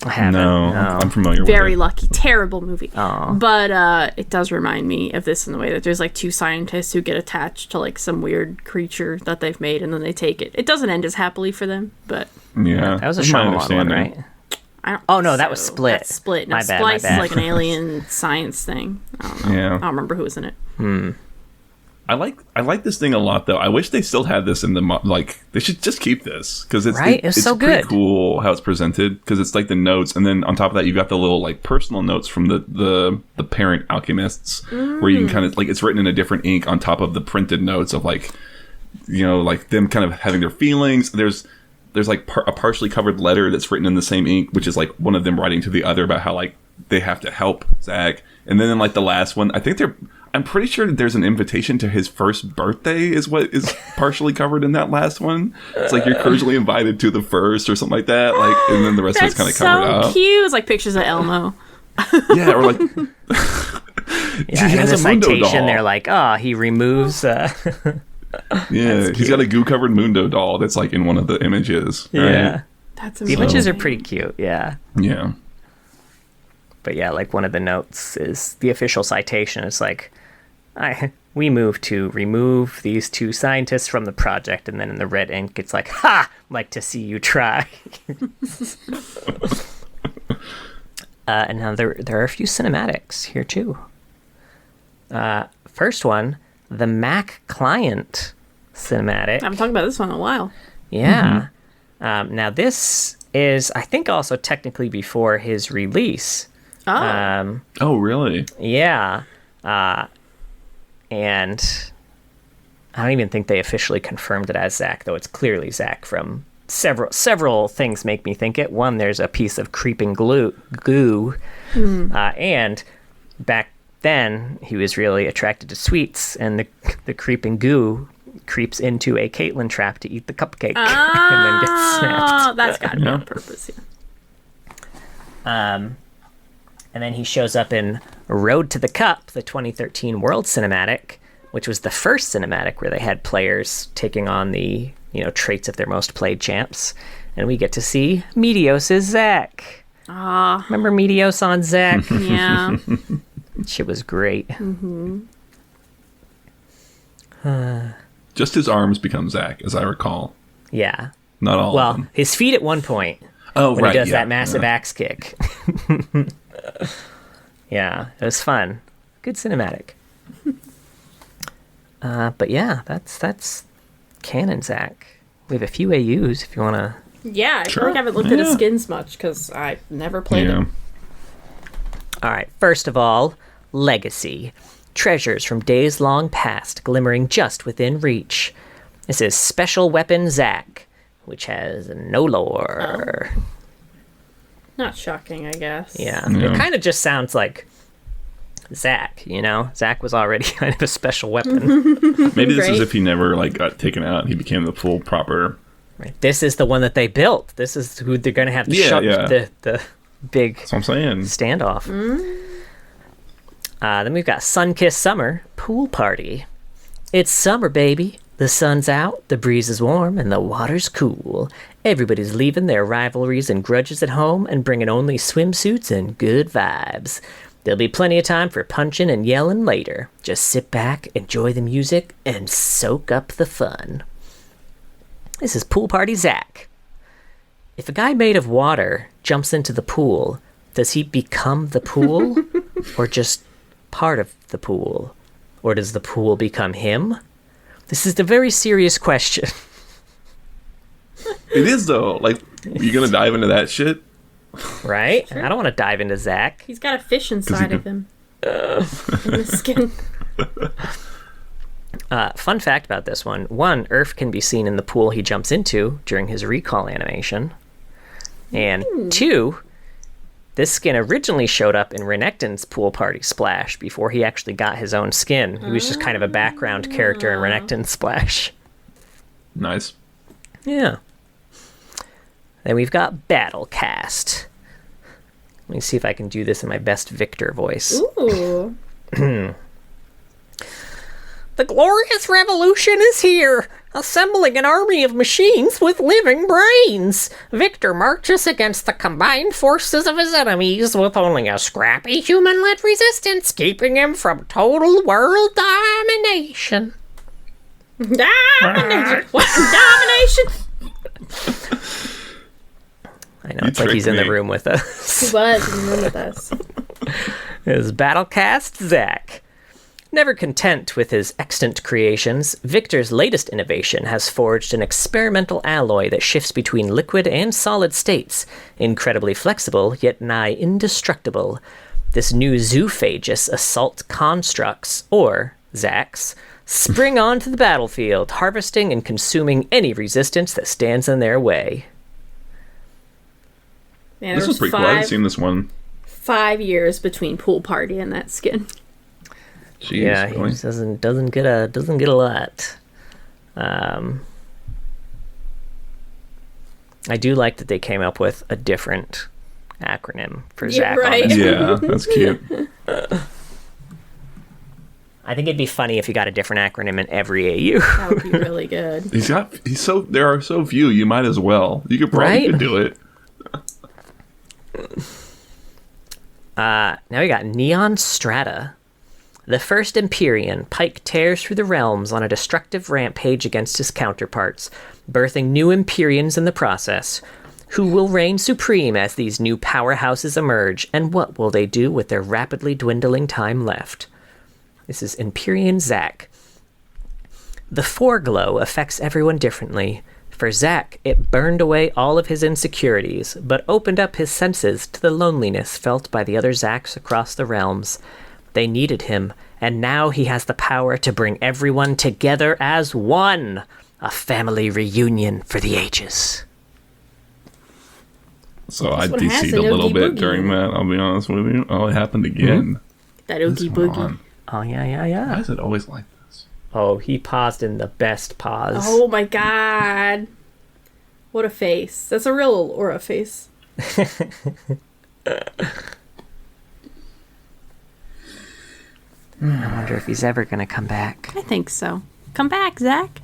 I haven't. No, I'm familiar with Very it. lucky. Terrible movie. Aw. But it does remind me of this in the way that there's like two scientists who get attached to like some weird creature that they've made, and then they take it. It doesn't end as happily for them, but Yeah. That was a that's my Shyamalan one, understanding. right? I don't. Oh, no, think that was so. Split. That's Split. No, My bad, Splice my bad. is like an alien science thing. I don't know. Yeah. I don't remember who was in it. I like this thing a lot though. I wish they still had this in the like. They should just keep this because it's Right? It's so pretty good. cool how it's presented because it's like the notes, and then on top of that you got the little like personal notes from the parent alchemists where you can kind of like it's written in a different ink on top of the printed notes of like like them kind of having their feelings. There's like a partially covered letter that's written in the same ink, which is like one of them writing to the other about how like they have to help Zach, and then in like the last one, I'm pretty sure that there's an invitation to his first birthday is what is partially covered in that last one. It's like you're cordially invited to the first or something like that. Like, and then the rest of it's kind of covered so up. cute. It's like pictures of Elmo. Yeah, or like Yeah, he and in has the a Mundo citation, doll. they're like, he removes... yeah, he's got a goo-covered Mundo doll that's like in one of the images. Right? Yeah. That's The amazing. images are pretty cute, yeah. Yeah. But yeah, like one of the notes is the official citation. It's like, we move to remove these two scientists from the project, and then in the red ink, it's like, ha! Like to see you try. And now there are a few cinematics here too. First one, the Mac client cinematic. I haven't talked about this one in a while. Yeah. Now this is, I think, also technically before his release. Oh. Oh, really? Yeah. And I don't even think they officially confirmed it as Zach, though it's clearly Zach from several things make me think it. One, there's a piece of creeping goo. And back then, he was really attracted to sweets, and the creeping goo creeps into a Caitlin trap to eat the cupcake and then gets snapped. Oh, that's got to be on purpose. Yeah. And then he shows up in Road to the Cup, the 2013 World Cinematic, which was the first cinematic where they had players taking on the traits of their most played champs. And we get to see Meteos' Zac. Ah. Remember Meteos on Zac? Yeah. Shit was great. Mm-hmm. Just his arms become Zac, as I recall. Yeah. Not all of Well, them. his feet at one point. Oh, when right. he does yeah, that massive axe kick. Yeah, it was fun. Good cinematic. But yeah, that's canon Zac. We have a few AUs if you want to... Yeah, I Sure. feel like I haven't looked at his skins much because I've never played him. All right, first of all, Legacy. Treasures from days long past, glimmering just within reach. This is Special Weapon Zac, which has no lore. Oh. Not shocking, I guess. Yeah, it kind of just sounds like Zac, Zac was already kind of a special weapon. Maybe this is Right. if he never got taken out and he became the full proper... Right. This is the one that they built. This is who they're going to have to shut the big That's what I'm saying. standoff. Then we've got Sun-Kissed Summer, Pool Party. It's summer, baby. The sun's out, the breeze is warm, and the water's cool. Everybody's leaving their rivalries and grudges at home and bringing only swimsuits and good vibes. There'll be plenty of time for punching and yelling later. Just sit back, enjoy the music, and soak up the fun. This is Pool Party Zac. If a guy made of water jumps into the pool, does he become the pool? Or just part of the pool? Or does the pool become him? This is a very serious question. It is, though. You gonna dive into that shit? Right? Sure. I don't want to dive into Zac. He's got a fish inside of him. In the skin. Fun fact about this one. 1, Earth can be seen in the pool he jumps into during his recall animation. And 2, this skin originally showed up in Renekton's Pool Party Splash before he actually got his own skin. He was just kind of a background character in Renekton's Splash. Nice. Yeah. Then we've got Battlecast. Let me see if I can do this in my best Victor voice. Ooh. The glorious revolution is here, assembling an army of machines with living brains. Victor marches against the combined forces of his enemies with only a scrappy human-led resistance, keeping him from total world domination. Domination! What? Domination? I know, it's like he's in the room with us. He was in the room with us. It is Battlecast Zac. Never content with his extant creations, Victor's latest innovation has forged an experimental alloy that shifts between liquid and solid states, incredibly flexible yet nigh indestructible. This new zoophagous assault constructs, or Zacs, spring onto the battlefield, harvesting and consuming any resistance that stands in their way. Man, This was pretty cool. I haven't seen this one. 5 years between Pool Party and that skin. Jeez, Yeah, really? he just doesn't get a lot. I do like that they came up with a different acronym for Zac. right. On this. Yeah, that's cute. I think it'd be funny if you got a different acronym in every AU. That would be really good. There are so few, you might as well. You could probably Right? do it. Now we got Neon Strata. The first Empyrean, Pike tears through the realms on a destructive rampage against his counterparts, birthing new Empyreans in the process. Who will reign supreme as these new powerhouses emerge, and what will they do with their rapidly dwindling time left? This is Empyrean Zac. The foreglow affects everyone differently. For Zac, it burned away all of his insecurities, but opened up his senses to the loneliness felt by the other Zacs across the realms. They needed him, and now he has the power to bring everyone together as one. A family reunion for the ages. So I one has DC'd an a little Oogie bit Boogie. during that, I'll be honest with you. Oh, it happened again. That Oogie Come Boogie. on. Oh, yeah. Why is it always like this? Oh, he paused in the best pause. Oh my god. What a face. That's a real aura face. I wonder if he's ever going to come back. I think so. Come back, Zac.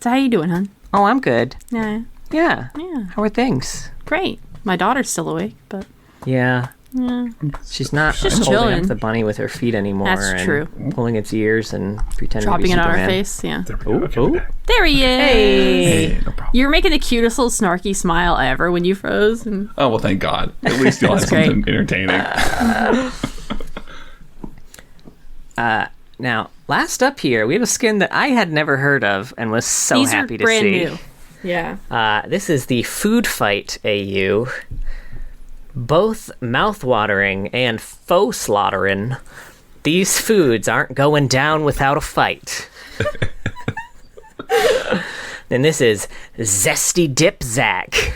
So how you doing, hon? Oh, I'm good. Yeah. Yeah. Yeah. How are things? Great. My daughter's still awake, but Yeah. yeah. She's not just holding chilling. up the bunny with her feet anymore. That's and true. Pulling its ears and pretending Dropping to be it on Superman. her face. Yeah. Ooh. There he is. Hey. Hey, no problem. You're making the cutest little snarky smile ever when you froze. And Oh, well, thank God. At least you'll have That's great. something entertaining. Now, last up here, we have a skin that I had never heard of and was so these happy are to brand see. new. Yeah. This is the Food Fight AU. Both mouth-watering and faux slaughtering. These foods aren't going down without a fight. And this is Zesty Dip Zach.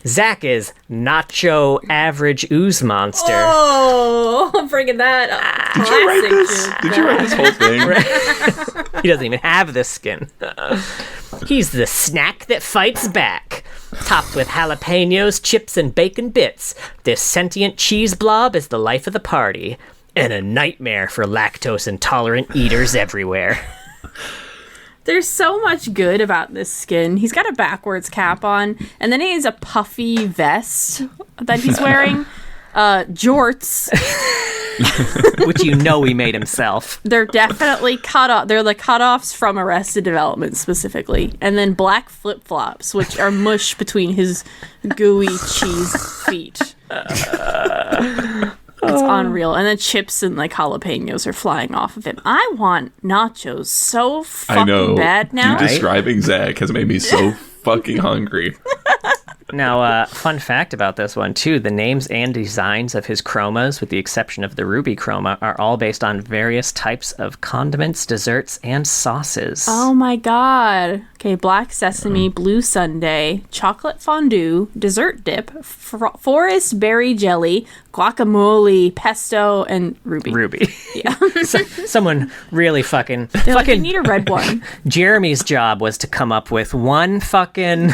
Zach is Nacho Average Ooze Monster. Oh, I'm bringing that up. Did you write this? Did you write this whole thing? He doesn't even have this skin. He's the snack that fights back. Topped with jalapenos, chips, and bacon bits, this sentient cheese blob is the life of the party, and a nightmare for lactose-intolerant eaters everywhere. There's so much good about this skin. He's got a backwards cap on, and then he has a puffy vest that he's wearing. Jorts. Which you know he made himself. They're definitely cut off. They're the cutoffs from Arrested Development specifically. And then black flip-flops, which are mush between his gooey cheese feet. It's unreal. And then chips and like jalapenos are flying off of him. I want nachos so I know. fucking bad now. You describing Zach has made me so fucking hungry. Now, fun fact about this one, too. The names and designs of his chromas, with the exception of the ruby chroma, are all based on various types of condiments, desserts, and sauces. Oh my god. Okay, black sesame, blue sundae, chocolate fondue, dessert dip, forest berry jelly, guacamole, pesto, and ruby. Ruby. Yeah. Someone really fucking... They're like, you need a red one. Jeremy's job was to come up with one fucking...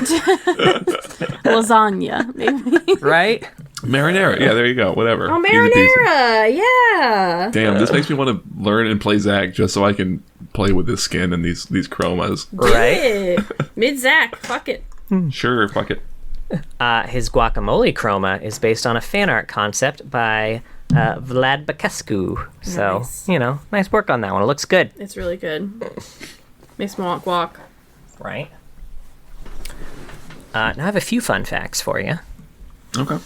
Lasagna, maybe. right? Marinara. Yeah, there you go. Whatever. Oh, Easy peasy. marinara. Yeah. Damn, this makes me want to learn and play Zach just so I can play with this skin and these chromas. Right? Mid-Zac. Fuck it. Sure, fuck it. His guacamole chroma is based on a fan art concept by Vlad Bacescu. So, Nice. nice work on that one. It looks good. It's really good. Makes me want guac. Right? Now I have a few fun facts for you. Okay.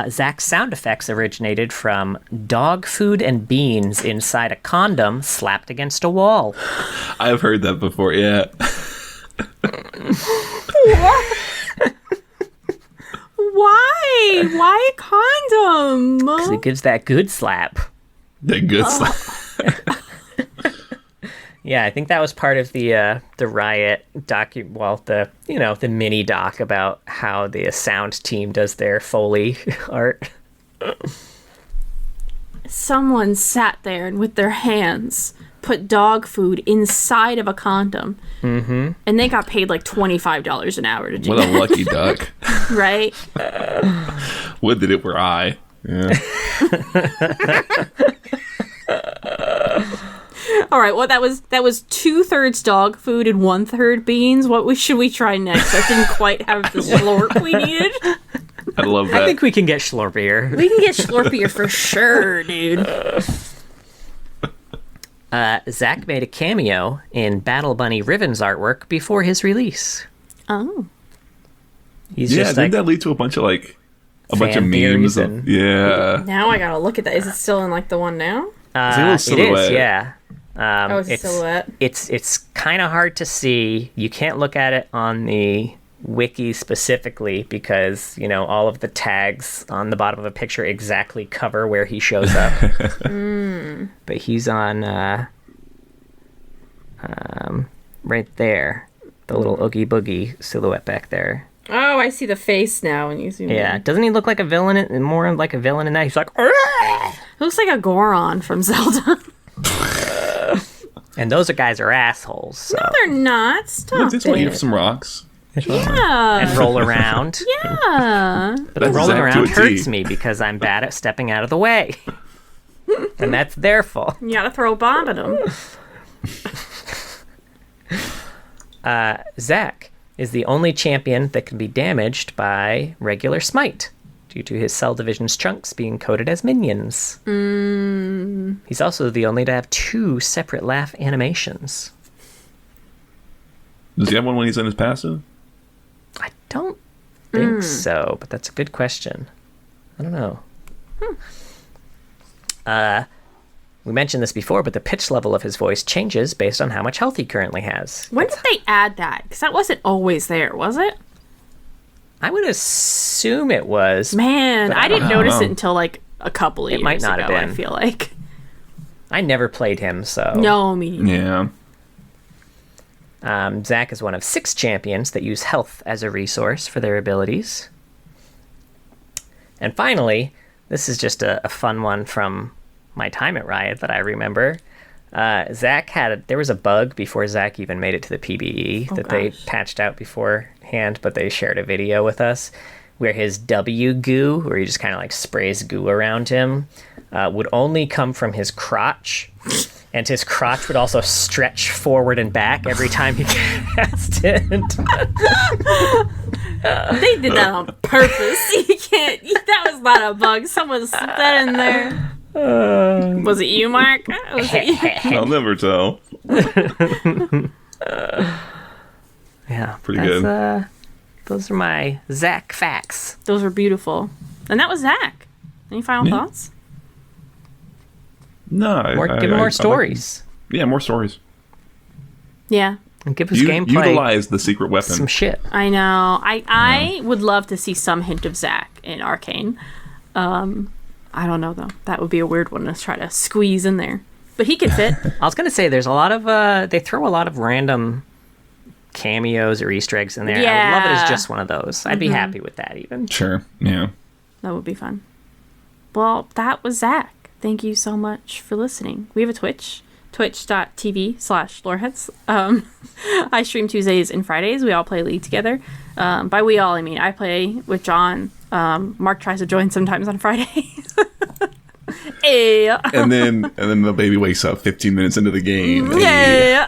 Zach's sound effects originated from dog food and beans inside a condom slapped against a wall. I've heard that before, yeah. Why? Why a condom? 'Cause it gives that good slap. The good stuff. Yeah, I think that was part of the Riot the mini doc about how the sound team does their Foley art. Someone sat there and with their hands put dog food inside of a condom. Mm-hmm. And they got paid like $25 an hour to do What a that. lucky duck. Right? Would that it were I. Yeah. All right, well, that was 2/3 dog food and 1/3 beans. What should we try next? That didn't quite have the slurp we needed. I love that. I think we can get Schlorpier. We can get slurpier for sure, dude. Zach made a cameo in Battle Bunny Riven's artwork before his release. Oh. He's yeah, just didn't like that lead to a bunch of Fan memes? theories and- Yeah. Now I gotta look at that. Is it still in like the one now? It's a little it is, silhouette. yeah. It's a silhouette. It's kind of hard to see. You can't look at it on the wiki specifically because all of the tags on the bottom of a picture exactly cover where he shows up. But he's on right there, the little Oogie Boogie silhouette back there. Oh, I see the face now when you zoom Yeah, in. doesn't he look like a villain? More like a villain in that. He's like, "Argh!" It looks like a Goron from Zelda. And those guys are assholes. So. No, they're not. Stop Look, this one eat up it. some rocks. Yeah. And roll around. Yeah. But That's rolling Zach to around a T. hurts me because I'm bad at stepping out of the way. And that's their fault. You gotta throw a bomb at them. Zac is the only champion that can be damaged by regular smite, due to his cell division's chunks being coded as minions. He's also the only to have 2 separate laugh animations. Does he have one when he's in his passive? I don't think so, but that's a good question. I don't know. We mentioned this before, but the pitch level of his voice changes based on how much health he currently has. When did they add that? Because that wasn't always there, was it? I would assume it was. Man, I didn't notice it until like a couple of years might not ago, have been. I feel like. I never played him, so... No, me neither. Yeah. Zac is one of 6 champions that use health as a resource for their abilities. And finally, this is just a fun one from my time at Riot that I remember. Zac there was a bug before Zac even made it to the PBE they patched out beforehand, but they shared a video with us where his W goo, where he just kind of like sprays goo around him, would only come from his crotch. And his crotch would also stretch forward and back every time he cast it. They did that on purpose. You can't. That was not a bug. Someone slipped that in there. Was it you, Mark? Was it you? I'll never tell. Yeah, pretty good. Those are my Zac facts. Those were beautiful. And that was Zac. Any final thoughts? No, Give him more stories. More stories. Yeah. And give us gameplay. Utilize the secret weapon. Some shit. I know. I would love to see some hint of Zac in Arcane. I don't know, though. That would be a weird one to try to squeeze in there. But he could fit. I was going to say, there's a lot of... they throw a lot of random cameos or Easter eggs in there. Yeah. I would love it as just one of those. I'd be happy with that, even. Sure, yeah. That would be fun. Well, that was Zac. Thank you so much for listening. We have a Twitch, twitch.tv/loreheads. I stream Tuesdays and Fridays. We all play League together. By we all, I mean I play with John. Mark tries to join sometimes on Friday. Hey. And then the baby wakes up 15 minutes into the game. Yeah.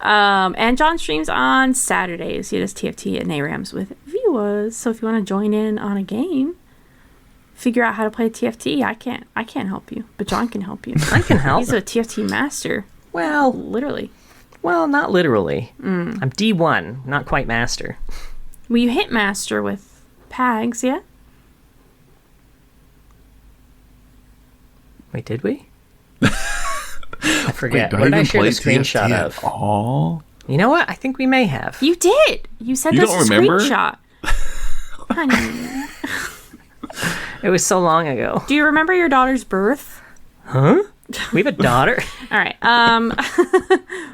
And John streams on Saturdays. He does TFT and ARAMs with viewers. So if you want to join in on a game, figure out how to play TFT, I can't help you, but John can help you. I can help. He's a TFT master. Well, literally. Well, not literally. I'm D1, not quite master. Well, you hit master with Pags, yeah? Wait, did we? I forget. Wait, what did I share the screenshot TFT of? Oh, You know what? I think we may have. You did. You said You there's don't a remember? screenshot. Honey. It was so long ago. Do you remember your daughter's birth? Huh? We have a daughter? All right. We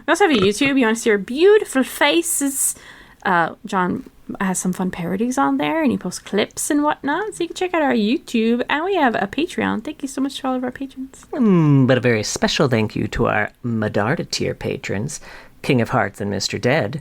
also have a YouTube. You want to see her beautiful faces? John has some fun parodies on there, and he posts clips and whatnot. So you can check out our YouTube, and we have a Patreon. Thank you so much to all of our patrons. But a very special thank you to our Medarda tier patrons, King of Hearts and Mr. Dead.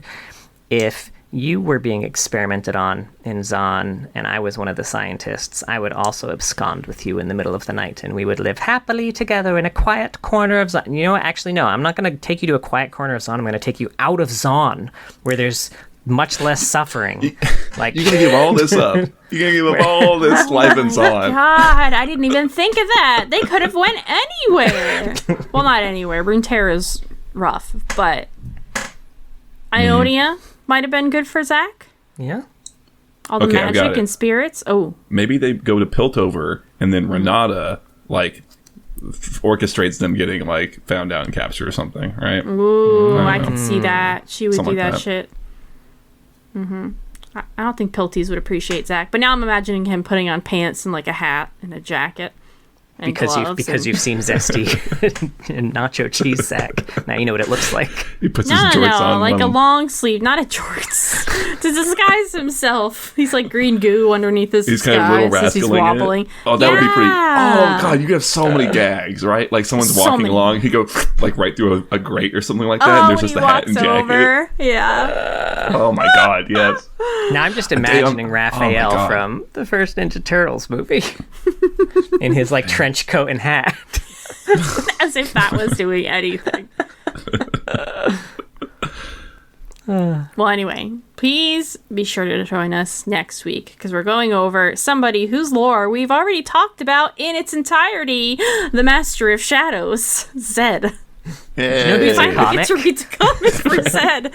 If you were being experimented on in Zaun, and I was one of the scientists, I would also abscond with you in the middle of the night, and we would live happily together in a quiet corner of Zaun. You know what? Actually, no, I'm not going to take you to a quiet corner of Zaun. I'm going to take you out of Zaun, where there's much less suffering. Like, you're gonna give all this up. You're gonna give up all this life and Zaun. God, I didn't even think of that. They could have went anywhere. Well, not anywhere. Runeterra's rough, but Ionia might have been good for Zac. Yeah. All the Okay, I've got magic it. and spirits. Oh, Maybe they go to Piltover, and then Renata orchestrates them getting found out and captured or something, right? ooh, I could see that. She would Something do like that that. shit. I don't think Pilties would appreciate Zac, but now I'm imagining him putting on pants and a hat and a jacket. And gloves you've seen Zesty and Nacho Cheese Zac. Now you know what it looks like. He puts No, his jorts on. like a long sleeve, not a jorts, to disguise himself. He's like green goo underneath his He's disguise kind of little as he's rascaling wobbling. it. Oh, that would be pretty. Yeah. Oh god, you have so many gags, right? Like someone's So walking many. along, he go right through a grate or something like that, Oh, and there's when just he a hat walks and jacket. over. Yeah. Oh my god, yes. Now I'm just imagining Oh my Raphael God. from the first Ninja Turtles movie in his trench coat and hat. As if that was doing anything. Well, anyway, please be sure to join us next week because we're going over somebody whose lore we've already talked about in its entirety, the Master of Shadows, Zed. Yeah. There's a Finally comic? get to read the comic for Zed.